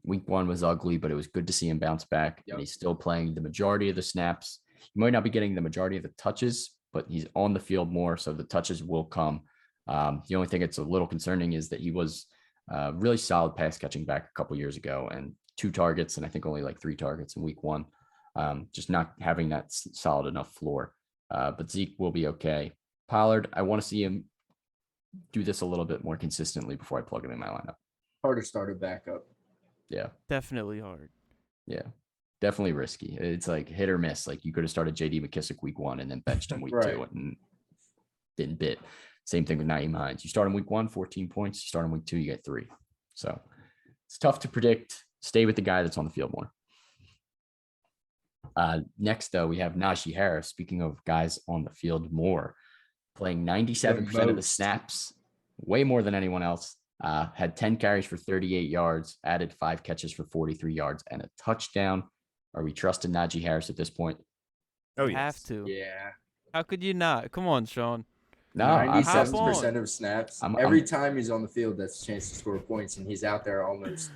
Speaker 2: Week 1 was ugly, but it was good to see him bounce back. Yep. And he's still playing the majority of the snaps. He might not be getting the majority of the touches, but he's on the field more, so the touches will come. The only thing that's a little concerning is that he was really solid pass catching back a couple years ago, and 2 targets, and I think only like 3 targets in week 1. Just not having that solid enough floor. But Zeke will be okay. Pollard, I want to see him do this a little bit more consistently before I plug him in my lineup.
Speaker 5: Hard to start a backup.
Speaker 2: Yeah.
Speaker 3: Definitely hard.
Speaker 2: Yeah. Definitely risky. It's like hit or miss. Like you could have started JD McKissick week 1 and then benched him week 2 and didn't bit. Same thing with Nyheim Hines. You start him week 1, 14 points. You start him week 2, you get 3. So it's tough to predict. Stay with the guy that's on the field more. Next, though, we have Najee Harris. Speaking of guys on the field more, playing 97% of the snaps, way more than anyone else. Had 10 carries for 38 yards, added 5 catches for 43 yards and a touchdown. Are we trusting Najee Harris at this point?
Speaker 4: Oh,
Speaker 3: You
Speaker 4: yes.
Speaker 3: have to.
Speaker 5: Yeah.
Speaker 3: How could you not? Come on, Sean.
Speaker 2: No,
Speaker 5: 97% of snaps.
Speaker 2: Every
Speaker 5: time he's on the field, that's a chance to score points, and he's out there almost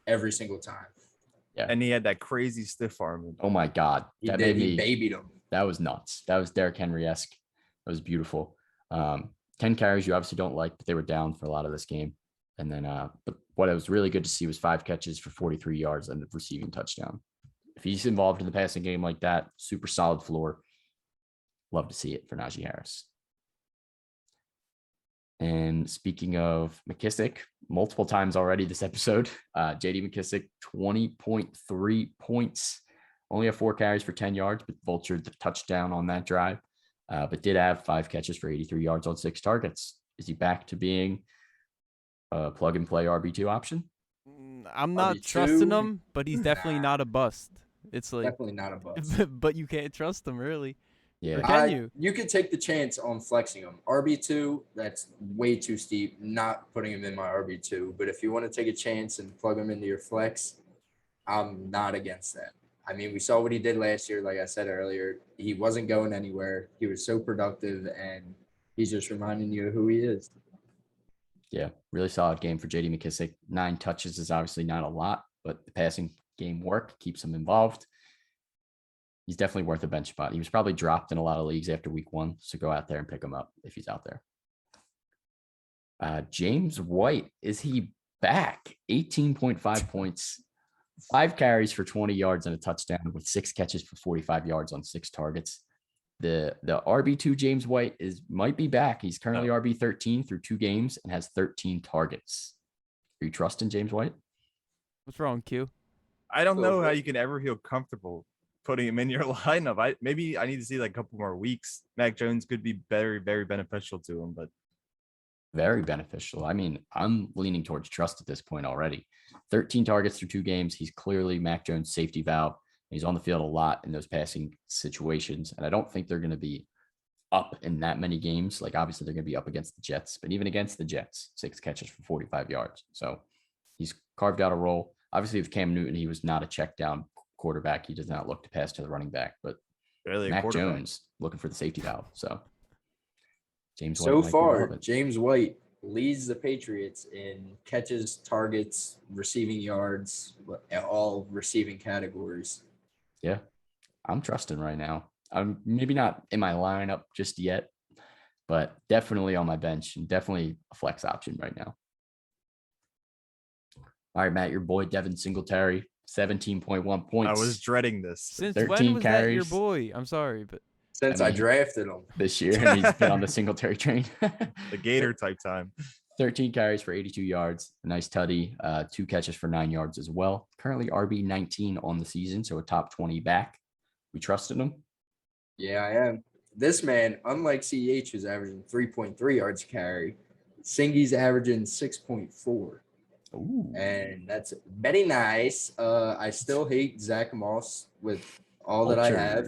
Speaker 5: every single time.
Speaker 2: Yeah.
Speaker 4: And he had that crazy stiff arm.
Speaker 2: Oh my God.
Speaker 5: He babied him.
Speaker 2: That was nuts. That was Derrick Henry-esque. That was beautiful. 10 carries you obviously don't like, but they were down for a lot of this game. And then but what it was really good to see was 5 catches for 43 yards and a receiving touchdown. If he's involved in the passing game like that, super solid floor. Love to see it for Najee Harris. And speaking of McKissick, multiple times already this episode, JD McKissick, 20.3 points, only have 4 carries for 10 yards, but vultured the touchdown on that drive, but did have 5 catches for 83 yards on 6 targets. Is he back to being a plug and play RB2 option?
Speaker 3: I'm not
Speaker 5: RB2?
Speaker 3: trusting him, but he's definitely not a bust. It's like
Speaker 5: Definitely not a bust.
Speaker 3: but you can't trust him really.
Speaker 2: Yeah.
Speaker 3: Or can you?
Speaker 5: You could take the chance on flexing him. RB2, that's way too steep. Not putting him in my RB2. But if you want to take a chance and plug him into your flex, I'm not against that. I mean, we saw what he did last year. Like I said earlier, he wasn't going anywhere. He was so productive, and he's just reminding you of who he is.
Speaker 2: Yeah, really solid game for JD McKissick. 9 touches is obviously not a lot, but the passing game work keeps him involved. He's definitely worth a bench spot. He was probably dropped in a lot of leagues after week 1, so go out there and pick him up if he's out there. James White, is he back? 18.5 points, 5 carries for 20 yards and a touchdown with 6 catches for 45 yards on 6 targets. The RB2 James White might be back. He's currently RB13 through 2 games and has 13 targets. Are you trusting James White?
Speaker 3: What's wrong, Q?
Speaker 4: I don't know how you can ever feel comfortable putting him in your lineup. Maybe I need to see like a couple more weeks. Mac Jones could be very, very beneficial to him, but
Speaker 2: very beneficial. I mean, I'm leaning towards trust at this point already. 13 targets through 2 games. He's clearly Mac Jones' safety valve. He's on the field a lot in those passing situations, and I don't think they're going to be up in that many games. Like obviously they're going to be up against the Jets, but even against the Jets, 6 catches for 45 yards. So he's carved out a role. Obviously with Cam Newton, he was not a check down quarterback. He does not look to pass to the running back, but
Speaker 4: really
Speaker 2: Mac Jones looking for the safety valve. So James White.
Speaker 5: So far, James White leads the Patriots in catches, targets, receiving yards, all receiving categories.
Speaker 2: Yeah, I'm trusting right now. I'm maybe not in my lineup just yet, but definitely on my bench and definitely a flex option right now. All right, Matt, your boy Devin Singletary, 17.1 points.
Speaker 4: I was dreading this.
Speaker 3: Since when was that your boy? I'm sorry, but
Speaker 5: since I drafted him
Speaker 2: this year, and he's been on the Singletary train.
Speaker 4: The Gator type time.
Speaker 2: 13 carries for 82 yards, a nice tutty, 2 catches for 9 yards as well. Currently RB19 on the season, so a top 20 back. We trusted him.
Speaker 5: Yeah, I am. This man, unlike CEH, who's averaging 3.3 yards carry, Singy's averaging 6.4.
Speaker 2: Ooh.
Speaker 5: And that's very nice. I still hate Zach Moss with all that I have.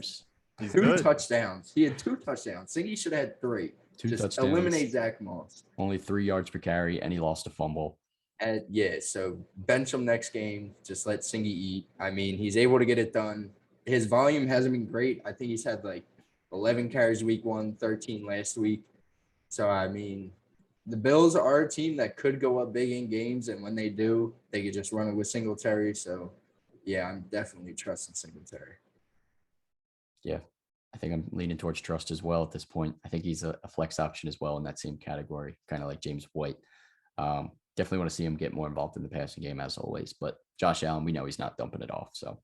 Speaker 4: He's
Speaker 5: 2
Speaker 4: good.
Speaker 5: touchdowns. He had 2 touchdowns. Singy should have had 3.
Speaker 2: 2
Speaker 5: Just
Speaker 2: touchdowns.
Speaker 5: eliminate Zach Moss.
Speaker 2: Only 3 yards per carry, and he lost a fumble.
Speaker 5: And yeah, so bench him next game. Just let Singy eat. I mean, he's able to get it done. His volume hasn't been great. I think he's had like 11 carries week 1, 13 last week. So, I mean, the Bills are a team that could go up big in games, and when they do, they could just run it with Singletary. So, yeah, I'm definitely trusting Singletary.
Speaker 2: Yeah, I think I'm leaning towards trust as well at this point. I think he's a flex option as well in that same category, kind of like James White. Definitely want to see him get more involved in the passing game as always. But Josh Allen, we know he's not dumping it off. So,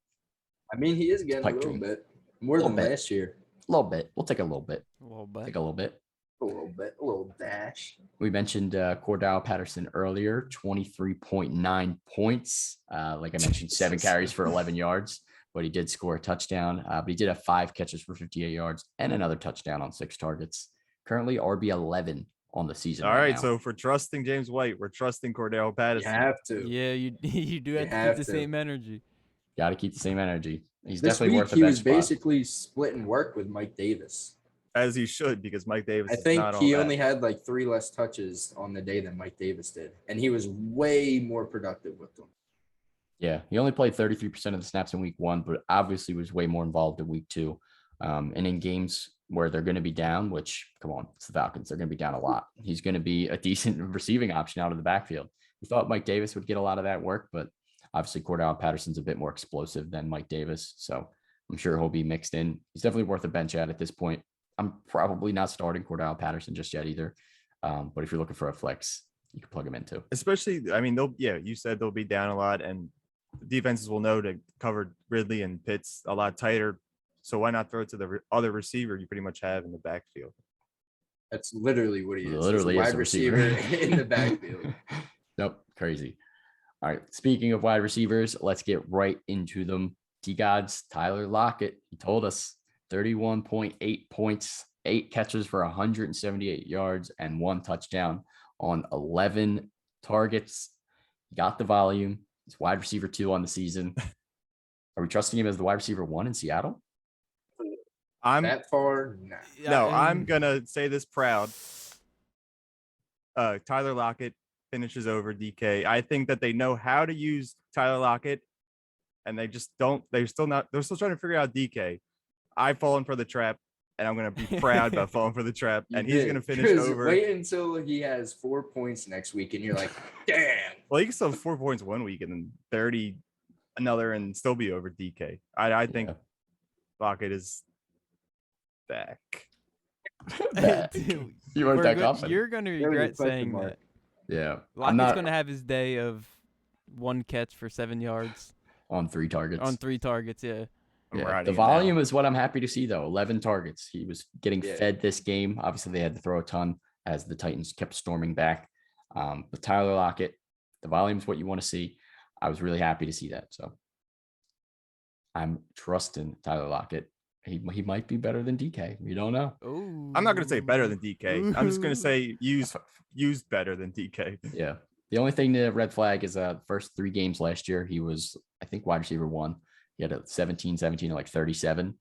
Speaker 5: I mean, he is getting a little bit more than last year.
Speaker 2: A little bit. We'll take a little bit.
Speaker 3: A little bit.
Speaker 2: Take a little bit.
Speaker 5: A little dash.
Speaker 2: We mentioned Cordell Patterson earlier, 23.9 points. Like I mentioned, 7 carries for 11 yards, but he did score a touchdown. But he did have 5 catches for 58 yards and another touchdown on 6 targets. Currently RB11 on the season.
Speaker 4: All right,
Speaker 2: now.
Speaker 4: so for trusting James White, we're trusting Cordell Patterson.
Speaker 5: You have to.
Speaker 3: Yeah, you do have to keep the same energy.
Speaker 2: Got to keep the same energy. He's
Speaker 5: this
Speaker 2: definitely
Speaker 5: week,
Speaker 2: worth a
Speaker 5: he
Speaker 2: bench
Speaker 5: was
Speaker 2: spot.
Speaker 5: basically splitting work with Mike Davis.
Speaker 4: As he should, because Mike Davis.
Speaker 5: I think he only had like 3 less touches on the day than Mike Davis did, and he was way more productive with them.
Speaker 2: Yeah, he only played 33% of the snaps in week 1, but obviously was way more involved in week 2. And in games where they're going to be down, which, come on, it's the Falcons. They're going to be down a lot. He's going to be a decent receiving option out of the backfield. We thought Mike Davis would get a lot of that work, but obviously Cordell Patterson's a bit more explosive than Mike Davis. So I'm sure he'll be mixed in. He's definitely worth a bench at this point. I'm probably not starting Cordell Patterson just yet either. But if you're looking for a flex, you can plug him into.
Speaker 4: Especially, I mean, you said they'll be down a lot, and defenses will know to cover Ridley and Pitts a lot tighter. So why not throw it to the other receiver you pretty much have in the backfield?
Speaker 5: That's literally what he is.
Speaker 2: Literally
Speaker 5: He's a
Speaker 2: is
Speaker 5: wide
Speaker 2: a
Speaker 5: receiver in the backfield.
Speaker 2: Nope, crazy. All right, speaking of wide receivers, let's get right into them. T-God's Tyler Lockett, he told us 31.8 points, 8 catches for 178 yards, and 1 touchdown on 11 targets. He got the volume. He's wide receiver 2 on the season. Are we trusting him as the wide receiver 1 in Seattle?
Speaker 4: I'm
Speaker 5: that far. Nah.
Speaker 4: No, I'm gonna say this proud. Tyler Lockett finishes over DK. I think that they know how to use Tyler Lockett, and they just don't. They're still trying to figure out DK. I've fallen for the trap, and I'm gonna be proud about falling for the trap. And he's gonna finish over.
Speaker 5: Wait until he has 4 points next week, and you're like, damn.
Speaker 4: Well, he can still have 4 points one week and then 30 another, and still be over DK. I think Lockett is back.
Speaker 3: Dude,
Speaker 2: You weren't that confident.
Speaker 3: You're going to regret saying that.
Speaker 2: Yeah.
Speaker 3: Lockett's going to have his day of 1 catch for 7 yards.
Speaker 2: On 3 targets.
Speaker 3: On 3 targets, yeah.
Speaker 2: Yeah. The volume is what I'm happy to see, though. 11 targets. He was getting fed this game. Obviously, they had to throw a ton as the Titans kept storming back. But Tyler Lockett, the volume is what you want to see. I was really happy to see that. So I'm trusting Tyler Lockett. He might be better than DK. We don't know.
Speaker 3: Ooh.
Speaker 4: I'm not going to say better than DK. I'm just going to say used better than DK.
Speaker 2: Yeah. The only thing to red flag is first 3 games last year, he was, I think, wide receiver 1. He had a 17, like 37.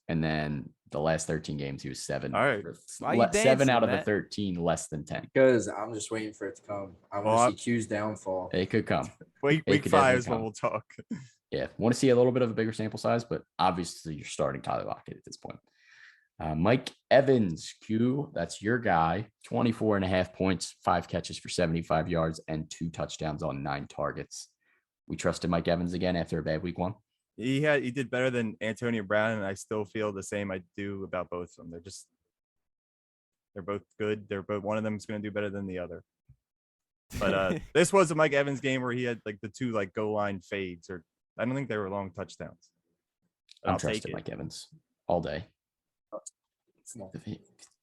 Speaker 2: And then the last 13 games, he was 7.
Speaker 4: All right.
Speaker 2: 7 out of the 13, less than 10.
Speaker 5: Because I'm just waiting for it to come. I want to see Q's downfall.
Speaker 2: It could come.
Speaker 4: Week 5 is when we'll talk.
Speaker 2: Yeah. Want to see a little bit of a bigger sample size, but obviously you're starting Tyler Lockett at this point. Mike Evans, Q, that's your guy. 24.5 points, 5 catches for 75 yards, and 2 touchdowns on 9 targets. We trusted Mike Evans again after a bad week 1.
Speaker 4: He did better than Antonio Brown, and I still feel the same I do about both of them. They're both good. One of them is going to do better than the other. But this was a Mike Evans game where he had like the 2 like goal line fades, or I don't think they were long touchdowns.
Speaker 2: I'm trusting Mike Evans all day.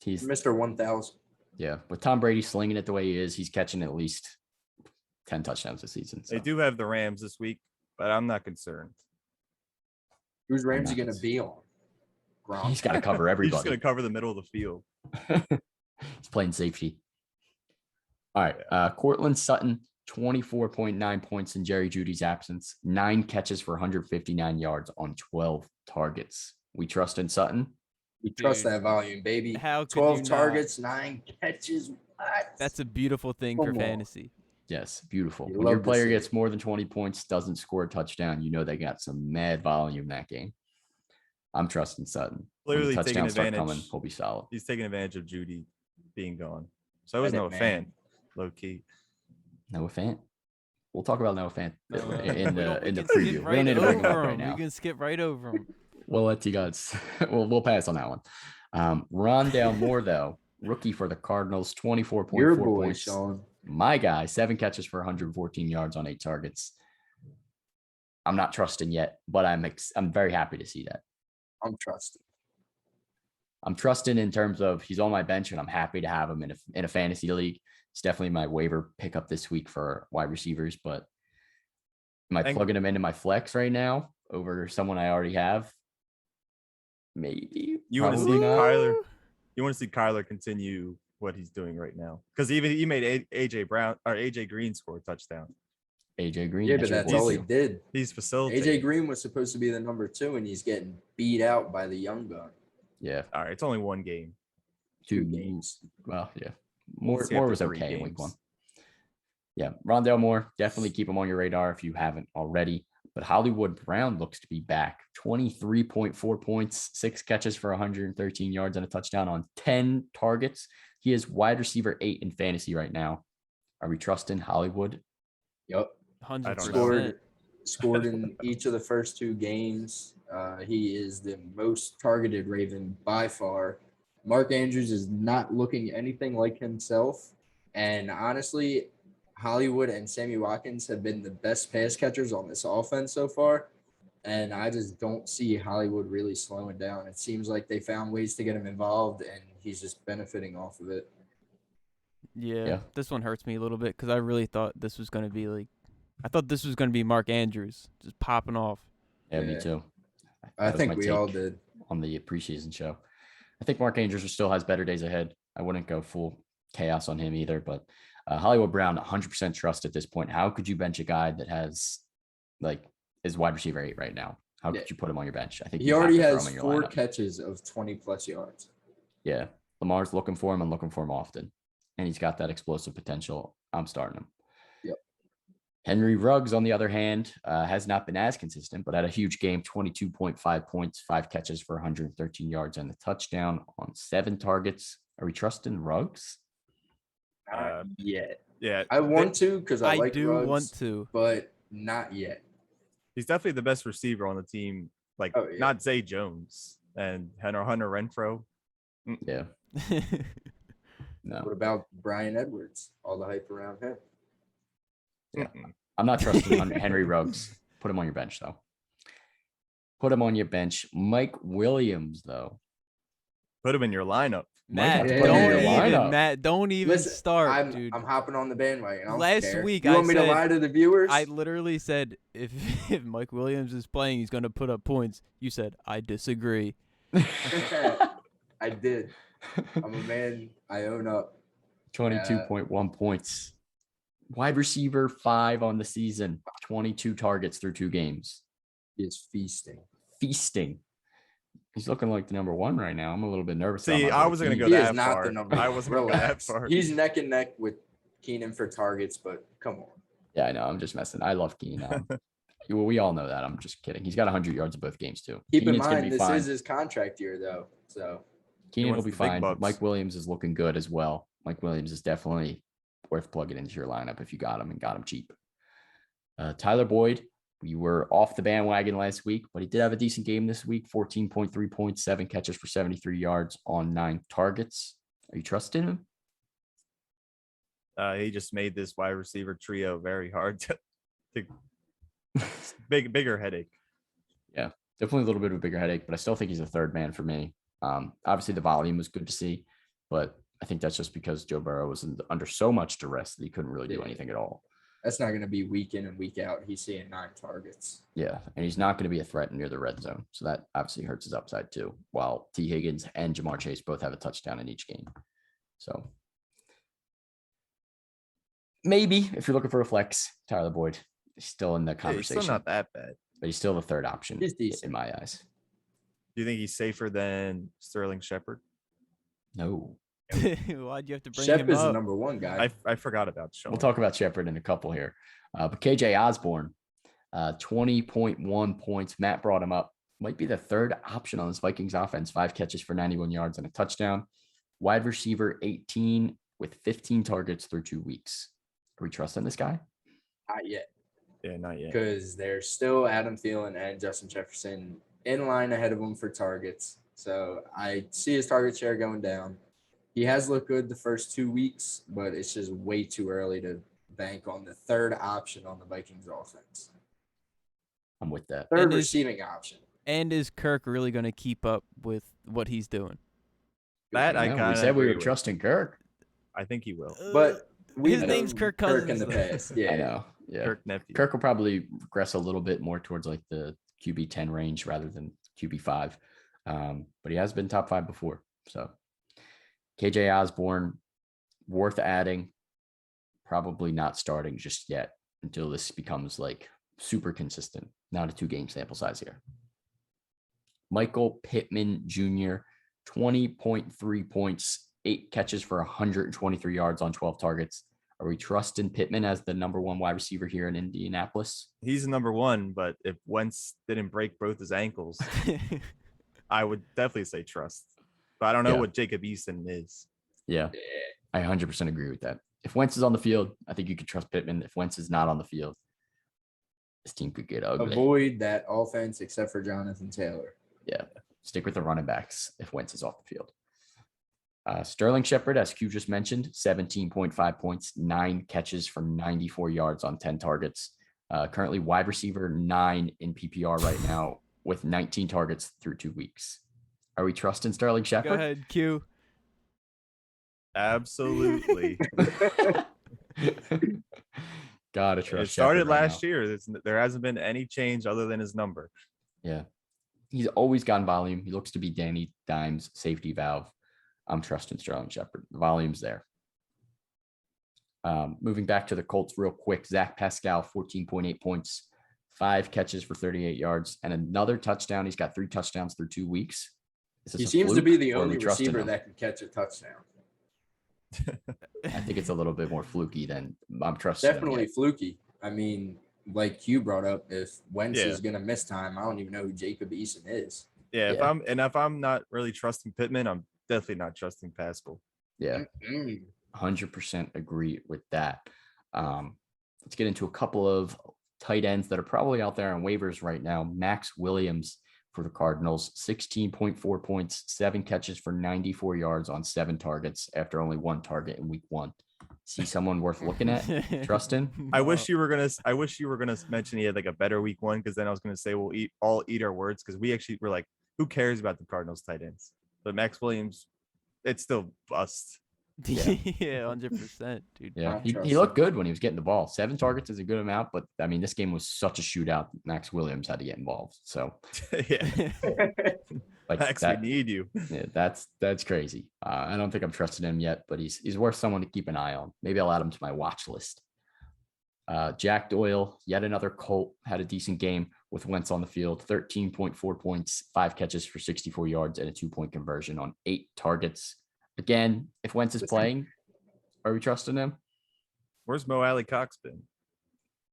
Speaker 2: He's
Speaker 5: Mr. 1000.
Speaker 2: Yeah, with Tom Brady slinging it the way he is, he's catching at least 10 touchdowns this season. So.
Speaker 4: They do have the Rams this week, but I'm not concerned.
Speaker 5: Who's Ramsey going to be on? Gronk.
Speaker 2: He's got to cover everybody.
Speaker 4: He's just going to cover the middle of the field.
Speaker 2: He's playing safety. All right. Cortland Sutton, 24.9 points in Jerry Jeudy's absence, 9 catches for 159 yards on 12 targets. We trust in Sutton.
Speaker 5: We trust that volume, baby.
Speaker 3: How
Speaker 5: 12 targets, 9 catches. What?
Speaker 3: That's a beautiful thing for fantasy.
Speaker 2: Yes, beautiful. When your player gets more than 20 points, doesn't score a touchdown, you know they got some mad volume that game. I'm trusting Sutton.
Speaker 4: Clearly taking advantage.
Speaker 2: Coming, he'll be solid.
Speaker 4: He's taking advantage of Jeudy being gone. So I was Noah Fant, low key.
Speaker 2: Noah Fant. We'll talk about Noah Fant in the preview. We don't need to bring him up right now.
Speaker 3: We can skip right over him.
Speaker 2: We'll let you guys. We'll pass on that one. Rondale Moore, though, rookie for the Cardinals, 24.4
Speaker 5: Your boy,
Speaker 2: points.
Speaker 5: Sean.
Speaker 2: My guy, 7 catches for 114 yards on 8 targets. I'm not trusting yet, but I'm very happy to see that.
Speaker 5: I'm trusting.
Speaker 2: I'm trusting in terms of he's on my bench, and I'm happy to have him in a fantasy league. It's definitely my waiver pickup this week for wide receivers, but am I plugging him into my flex right now over someone I already have? Maybe.
Speaker 4: You want to see Kyler? You want to see Kyler continue what he's doing right now? Because even he made AJ Green score a touchdown.
Speaker 2: AJ Green.
Speaker 5: Yeah, but that's all he did.
Speaker 4: He's facilitating.
Speaker 5: AJ Green was supposed to be the number 2, and he's getting beat out by the young gun.
Speaker 2: Yeah.
Speaker 4: All right, it's only 1 game.
Speaker 5: 2 games.
Speaker 2: Well, yeah. Moore was okay in week 1. Yeah, Rondale Moore, definitely keep him on your radar if you haven't already. But Hollywood Brown looks to be back. 23.4 points, 6 catches for 113 yards and a touchdown on 10 targets. He is wide receiver 8 in fantasy right now. Are we trusting Hollywood?
Speaker 5: Yep.
Speaker 3: 100%.
Speaker 5: Scored in each of the first 2 games. He is the most targeted Raven by far. Mark Andrews is not looking anything like himself. And honestly, Hollywood and Sammy Watkins have been the best pass catchers on this offense so far. And I just don't see Hollywood really slowing down. It seems like they found ways to get him involved, and he's just benefiting off of it.
Speaker 3: Yeah. This one hurts me a little bit because I really thought this was going to be I thought this was going to be Mark Andrews just popping off.
Speaker 2: Yeah, me too.
Speaker 5: I think we all did.
Speaker 2: On the preseason show. I think Mark Andrews still has better days ahead. I wouldn't go full chaos on him either, but Hollywood Brown, 100% trust at this point. How could you bench a guy that has is wide receiver 8 right now? How could you put him on your bench? I think
Speaker 5: he already has 4 catches of 20+ yards.
Speaker 2: Yeah. Lamar's looking for him and looking for him often. And he's got that explosive potential. I'm starting him.
Speaker 5: Yep.
Speaker 2: Henry Ruggs, on the other hand, has not been as consistent, but had a huge game, 22.5 points, 5 catches for 113 yards and a touchdown on 7 targets. Are we trusting Ruggs?
Speaker 5: Yeah. I want to because I like
Speaker 3: do
Speaker 5: Ruggs,
Speaker 3: want to,
Speaker 5: but not yet.
Speaker 4: He's definitely the best receiver on the team. Not Zay Jones and Hunter Renfro.
Speaker 2: Yeah. No.
Speaker 5: What about Brian Edwards? All the hype around him.
Speaker 2: Yeah. I'm not trusting Henry Ruggs. Put him on your bench, though. Put him on your bench. Mike Williams, though.
Speaker 4: Put him in your lineup.
Speaker 3: Matt, don't even start, dude.
Speaker 5: I'm hopping on the bandwagon.
Speaker 3: Last week,
Speaker 5: you want me to lie to the viewers?
Speaker 3: I literally said if Mike Williams is playing, he's going to put up points. You said, I disagree.
Speaker 5: I did. I'm a man. I own up.
Speaker 2: 22.1 points. Wide receiver 5 on the season. 22 targets through 2 games.
Speaker 5: He is feasting.
Speaker 2: He's looking like the number 1 right now. I'm a little bit nervous.
Speaker 4: See, I wasn't going to go that far. I wasn't going to go that far.
Speaker 5: He's neck and neck with Keenan for targets, but come on.
Speaker 2: Yeah, I know. I'm just messing. I love Keenan. We all know that. I'm just kidding. He's got 100 yards in both games, too.
Speaker 5: Keep in mind, this is his contract year, though. So
Speaker 2: Keenan will be fine. Mike Williams is looking good as well. Mike Williams is definitely worth plugging into your lineup if you got him and got him cheap. Tyler Boyd, we were off the bandwagon last week, but he did have a decent game this week. 14.3 points, 7 catches for 73 yards on 9 targets. Are you trusting him?
Speaker 4: He just made this wide receiver trio very hard to bigger headache.
Speaker 2: Yeah, definitely a little bit of a bigger headache, but I still think he's a third man for me. Obviously the volume was good to see, but I think that's just because Joe Burrow was under so much duress that he couldn't really do anything at all.
Speaker 5: That's not going to be week in and week out. He's seeing 9 targets.
Speaker 2: Yeah, and he's not going to be a threat near the red zone. So that obviously hurts his upside too, while T. Higgins and Jamar Chase both have a touchdown in each game. So maybe if you're looking for a flex, Tyler Boyd is still in the conversation.
Speaker 4: He's still not that bad.
Speaker 2: But he's still the third option in my eyes.
Speaker 4: Do you think he's safer than Sterling Shepard?
Speaker 2: No.
Speaker 3: Why'd you have to bring
Speaker 5: Shep
Speaker 3: him
Speaker 5: is
Speaker 3: up?
Speaker 5: the number 1 guy.
Speaker 4: I forgot about Sean.
Speaker 2: We'll talk about Shepard in a couple here. But KJ Osborne, 20.1 points. Matt brought him up. Might be the third option on this Vikings offense. 5 catches for 91 yards and a touchdown. Wide receiver 18 with 15 targets through 2 weeks. Are we trusting this guy?
Speaker 5: Not yet.
Speaker 4: Yeah, not yet.
Speaker 5: Because there's still Adam Thielen and Justin Jefferson in line ahead of him for targets. So I see his target share going down. He has looked good the first 2 weeks, but it's just way too early to bank on the third option on the Vikings offense.
Speaker 2: I'm with that.
Speaker 5: Third receiving option.
Speaker 3: And is Kirk really going to keep up with what he's doing?
Speaker 4: That I kind of
Speaker 2: we said we were trusting Kirk.
Speaker 4: I think he will.
Speaker 5: But
Speaker 3: his name's Kirk Cousins.
Speaker 5: Kirk in the past. Yeah,
Speaker 2: I know. Yeah.
Speaker 4: Kirk nephew.
Speaker 2: Kirk will probably regress a little bit more towards like the QB 10 range rather than QB 5. But he has been top 5 before. So KJ Osborne, worth adding, probably not starting just yet until this becomes like super consistent. Not a 2-game sample size here. Michael Pittman Jr., 20.3 points, 8 catches for 123 yards on 12 targets. Are we trusting Pittman as the number 1 wide receiver here in Indianapolis?
Speaker 4: He's the number 1, but if Wentz didn't break both his ankles, I would definitely say trust. But I don't know what Jacob Eason is.
Speaker 2: Yeah, I 100% agree with that. If Wentz is on the field, I think you could trust Pittman. If Wentz is not on the field, this team could get ugly.
Speaker 5: Avoid that offense except for Jonathan Taylor.
Speaker 2: Yeah, stick with the running backs if Wentz is off the field. Sterling Shepard, as Q just mentioned, 17.5 points, 9 catches for 94 yards on 10 targets. Currently wide receiver 9 in PPR right now with 19 targets through 2 weeks. Are we trusting Sterling Shepard?
Speaker 3: Go ahead, Q.
Speaker 4: Absolutely.
Speaker 2: Gotta trust.
Speaker 4: It started last year. There hasn't been any change other than his number.
Speaker 2: Yeah. He's always gotten volume. He looks to be Danny Dimes' safety valve. I'm trusting Sterling Shepard. The volume's there. Moving back to the Colts real quick. Zach Pascal, 14.8 points, 5 catches for 38 yards, and another touchdown. He's got 3 touchdowns through 2 weeks.
Speaker 5: He seems to be the only receiver that can catch a touchdown.
Speaker 2: I think it's a little bit more fluky than I'm trusting.
Speaker 5: Definitely fluky. I mean, like you brought up, if Wentz is going to miss time, I don't even know who Jacob Eason is.
Speaker 4: Yeah, if I'm not really trusting Pittman, I'm definitely not trusting Pascal.
Speaker 2: Yeah, 100% agree with that. Let's get into a couple of tight ends that are probably out there on waivers right now. Max Williams for the Cardinals, 16.4 points, 7 catches for 94 yards on 7 targets after only 1 target in week 1. See someone worth looking at, Trustin?
Speaker 4: I wish you were gonna mention he had like a better week 1, because then I was gonna say we'll eat our words, because we actually were like, who cares about the Cardinals tight ends? But Max Williams, it's still bust.
Speaker 3: Yeah, 100%, dude.
Speaker 2: Yeah, he looked good when he was getting the ball. 7 targets is a good amount, but I mean, this game was such a shootout. Max Williams had to get involved. So
Speaker 4: yeah,
Speaker 2: like
Speaker 4: Max, we need you.
Speaker 2: Yeah, that's crazy. I don't think I'm trusting him yet, but he's worth someone to keep an eye on. Maybe I'll add him to my watch list. Jack Doyle, yet another Colt, had a decent game with Wentz on the field. 13.4 points, 5 catches for 64 yards, and a 2-point conversion on 8 targets. Again, if Wentz is playing, are we trusting him?
Speaker 4: Where's Mo Alley Cox been?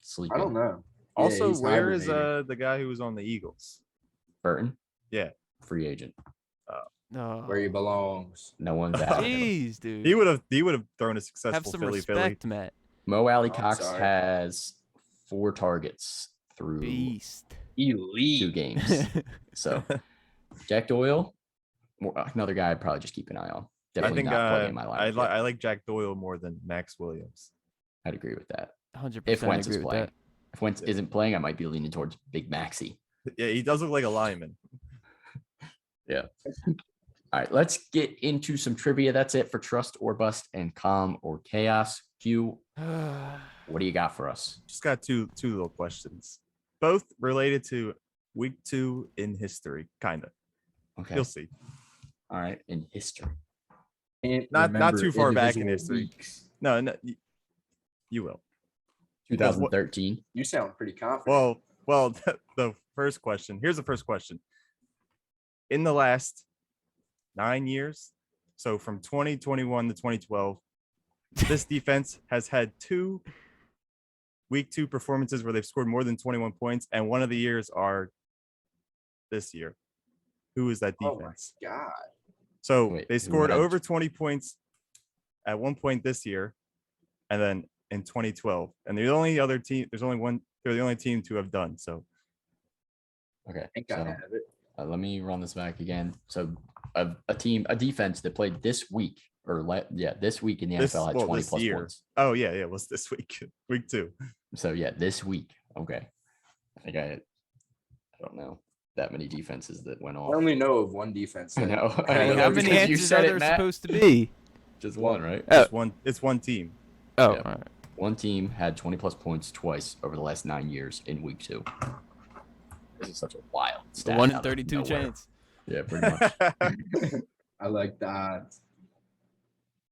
Speaker 2: Sleeping.
Speaker 5: I don't know.
Speaker 4: Also, where is the guy who was on the Eagles?
Speaker 2: Burton?
Speaker 4: Yeah.
Speaker 2: Free agent.
Speaker 3: No.
Speaker 5: Where he belongs.
Speaker 2: No one's out.
Speaker 3: Jeez, dude.
Speaker 4: He would have thrown a
Speaker 3: Have
Speaker 4: successful
Speaker 3: some
Speaker 4: Philly.
Speaker 3: respect, Matt.
Speaker 2: Mo Alley Cox has 4 targets through
Speaker 3: Beast.
Speaker 2: 2 games. So Jack Doyle, another guy I'd probably just keep an eye on. Definitely not playing in my lineup.
Speaker 4: I like Jack Doyle more than Max Williams.
Speaker 2: I'd agree with that.
Speaker 3: 100%.
Speaker 2: If Wentz is
Speaker 3: agree with
Speaker 2: playing.
Speaker 3: that.
Speaker 2: If Wentz isn't playing, I might be leaning towards Big Maxi.
Speaker 4: Yeah, he does look like a lineman.
Speaker 2: Yeah. All right, let's get into some trivia. That's it for Trust or Bust and Calm or Chaos. Q, what do you got for us?
Speaker 4: Just got two little questions, both related to week 2 in history, kind of.
Speaker 2: Okay.
Speaker 4: You'll see.
Speaker 2: All right, in history.
Speaker 4: Not too far back in history. No, you will.
Speaker 2: 2013.
Speaker 5: You sound pretty confident.
Speaker 4: Well, the first question. Here's the first question. In the last 9 years, so from 2021 to 2012, this defense has had 2 week 2 performances where they've scored more than 21 points, and one of the years are this year. Who is that defense?
Speaker 5: Oh my God.
Speaker 4: So they scored over 20 points at one point this year, and then in 2012. And they're the only other team. They're the only team to have done so.
Speaker 2: Okay.
Speaker 5: I think I have it.
Speaker 2: Let me run this back again. So a defense that played this week this week in the NFL had 20 plus points.
Speaker 4: Oh yeah. It was this week, week 2.
Speaker 2: So yeah, this week. Okay. I think I don't know that many defenses that went off.
Speaker 5: I only know of one defense.
Speaker 2: I know.
Speaker 3: How many answers are there supposed to be?
Speaker 2: Just one, right?
Speaker 4: It's one team.
Speaker 3: Oh,
Speaker 2: yeah. All right. One team had 20 plus points twice over the last 9 years in week 2. This is such a wild stat.
Speaker 3: 1 in 32 chance.
Speaker 2: Yeah, pretty much.
Speaker 5: I like that.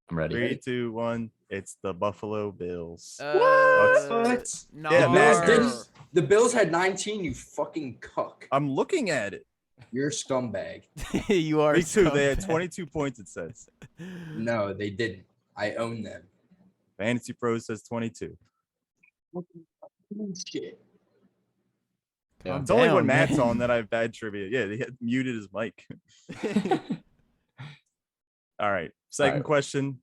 Speaker 2: I'm ready.
Speaker 4: 3, 2, 1. It's the Buffalo Bills.
Speaker 5: What?
Speaker 3: No.
Speaker 4: Yeah,
Speaker 5: the Bills had 19. You fucking cuck.
Speaker 4: I'm looking at it.
Speaker 5: You're a scumbag.
Speaker 3: You are.
Speaker 4: Week 2, they had 22 points. It says.
Speaker 5: No, they didn't. I own them.
Speaker 4: Fantasy Pro says 22.
Speaker 5: Shit.
Speaker 2: Yeah.
Speaker 4: It's only when Matt's on that I have bad trivia. Yeah, he had muted his mic. All right. Second question.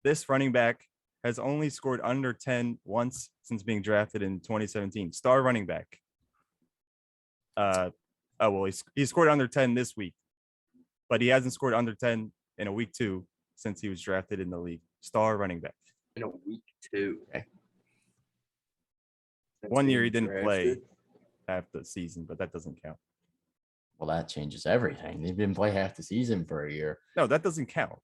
Speaker 4: This running back has only scored under 10 once since being drafted in 2017. Star running back. He scored under 10 this week, but he hasn't scored under 10 in a week 2 since he was drafted in the league. Star running back.
Speaker 5: In a week 2.
Speaker 2: Okay.
Speaker 4: 1 year he didn't play half the season, but that doesn't count.
Speaker 2: Well, that changes everything. He didn't play half the season for a year.
Speaker 4: No, that doesn't count.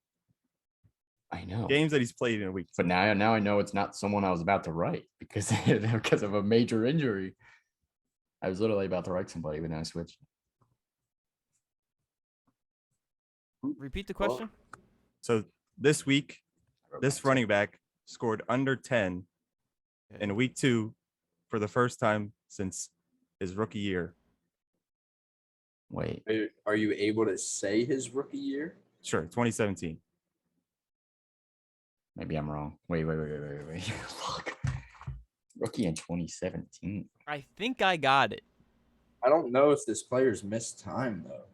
Speaker 2: I know.
Speaker 4: Games that he's played in a week.
Speaker 2: But now I know it's not someone I was about to write because of a major injury. I was literally about to write somebody when I switched.
Speaker 3: Repeat the question.
Speaker 4: So this week, this running back scored under 10 in week 2 for the first time since his rookie year.
Speaker 2: Wait.
Speaker 5: Are you able to say his rookie year?
Speaker 4: Sure, 2017.
Speaker 2: Maybe I'm wrong. Wait. Look. Rookie in 2017.
Speaker 3: I think I got it.
Speaker 5: I don't know if this player's missed time, though.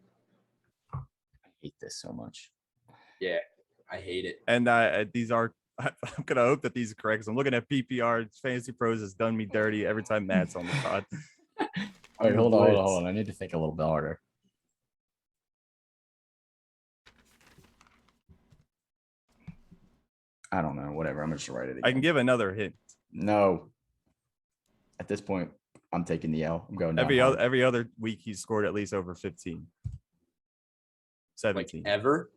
Speaker 2: I hate this so much.
Speaker 5: Yeah, I hate it.
Speaker 4: And these are, I'm going to hope that these are correct. 'Cause I'm looking at PPR. Fantasy Pros has done me dirty every time Matt's on the pod.
Speaker 2: All right, hold on. I need to think a little bit harder. I don't know. Whatever. I'm just write it again.
Speaker 4: I can give another hint.
Speaker 2: No. At this point, I'm taking the L. I'm going down
Speaker 4: every other week he's scored at least over 15. 17.
Speaker 5: Like ever?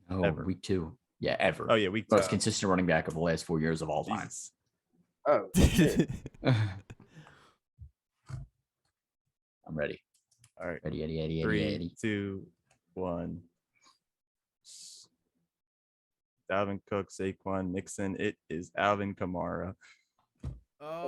Speaker 2: No,
Speaker 4: ever.
Speaker 2: week 2. Yeah, ever.
Speaker 4: Oh yeah, week 2.
Speaker 2: Most consistent running back of the last 4 years of all time.
Speaker 4: Jesus.
Speaker 5: Oh, shit.
Speaker 2: I'm ready.
Speaker 4: All right.
Speaker 2: Ready.
Speaker 4: 3, 2, 1. Dalvin Cook, Saquon, Mixon. It is Alvin Kamara.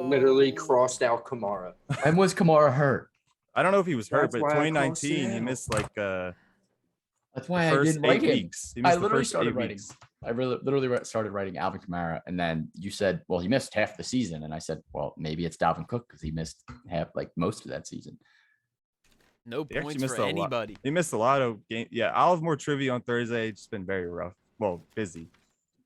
Speaker 5: Literally crossed out Kamara.
Speaker 2: When was Kamara hurt?
Speaker 4: I don't know if he was hurt,
Speaker 5: That's
Speaker 4: but
Speaker 5: why I crossed
Speaker 4: 2019
Speaker 5: it
Speaker 4: he
Speaker 5: out.
Speaker 4: missed like
Speaker 2: That's why I
Speaker 4: first
Speaker 2: didn't write
Speaker 4: 8
Speaker 2: him.
Speaker 4: weeks. He missed the
Speaker 2: literally
Speaker 4: first
Speaker 2: started
Speaker 4: 8
Speaker 2: writing.
Speaker 4: weeks.
Speaker 2: I literally started writing Alvin Kamara, and then you said, "Well, he missed half the season," and I said, "Well, maybe it's Dalvin Cook because he missed most of that season."
Speaker 3: No
Speaker 4: He actually
Speaker 3: points
Speaker 4: missed
Speaker 3: for
Speaker 4: a lot.
Speaker 3: anybody.
Speaker 4: He missed a lot of games. Yeah, I'll have more trivia on Thursday. It's just been very rough. Well, busy.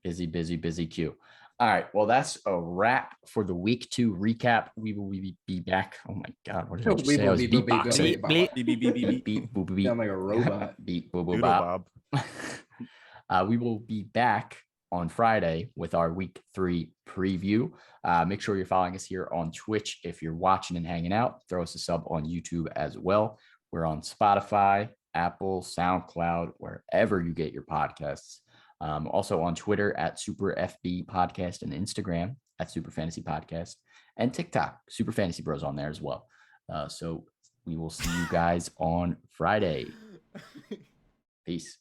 Speaker 2: Busy Q. All right. Well, that's a wrap for the week 2 recap. We will be back. Oh my God. What did I just say? I was beatboxing.
Speaker 5: Beep.
Speaker 2: Beep, boop, beep.
Speaker 5: Sound like a robot.
Speaker 2: Beep, boop, boop,
Speaker 4: Doodle
Speaker 2: bop.
Speaker 4: Bob.
Speaker 2: We will be back on Friday with our week 3 preview. Make sure you're following us here on Twitch. If you're watching and hanging out, throw us a sub on YouTube as well. We're on Spotify, Apple, SoundCloud, wherever you get your podcasts. Also on Twitter at Super FB Podcast and Instagram at Super Fantasy Podcast and TikTok, Super Fantasy Bros on there as well. So we will see you guys on Friday. Peace.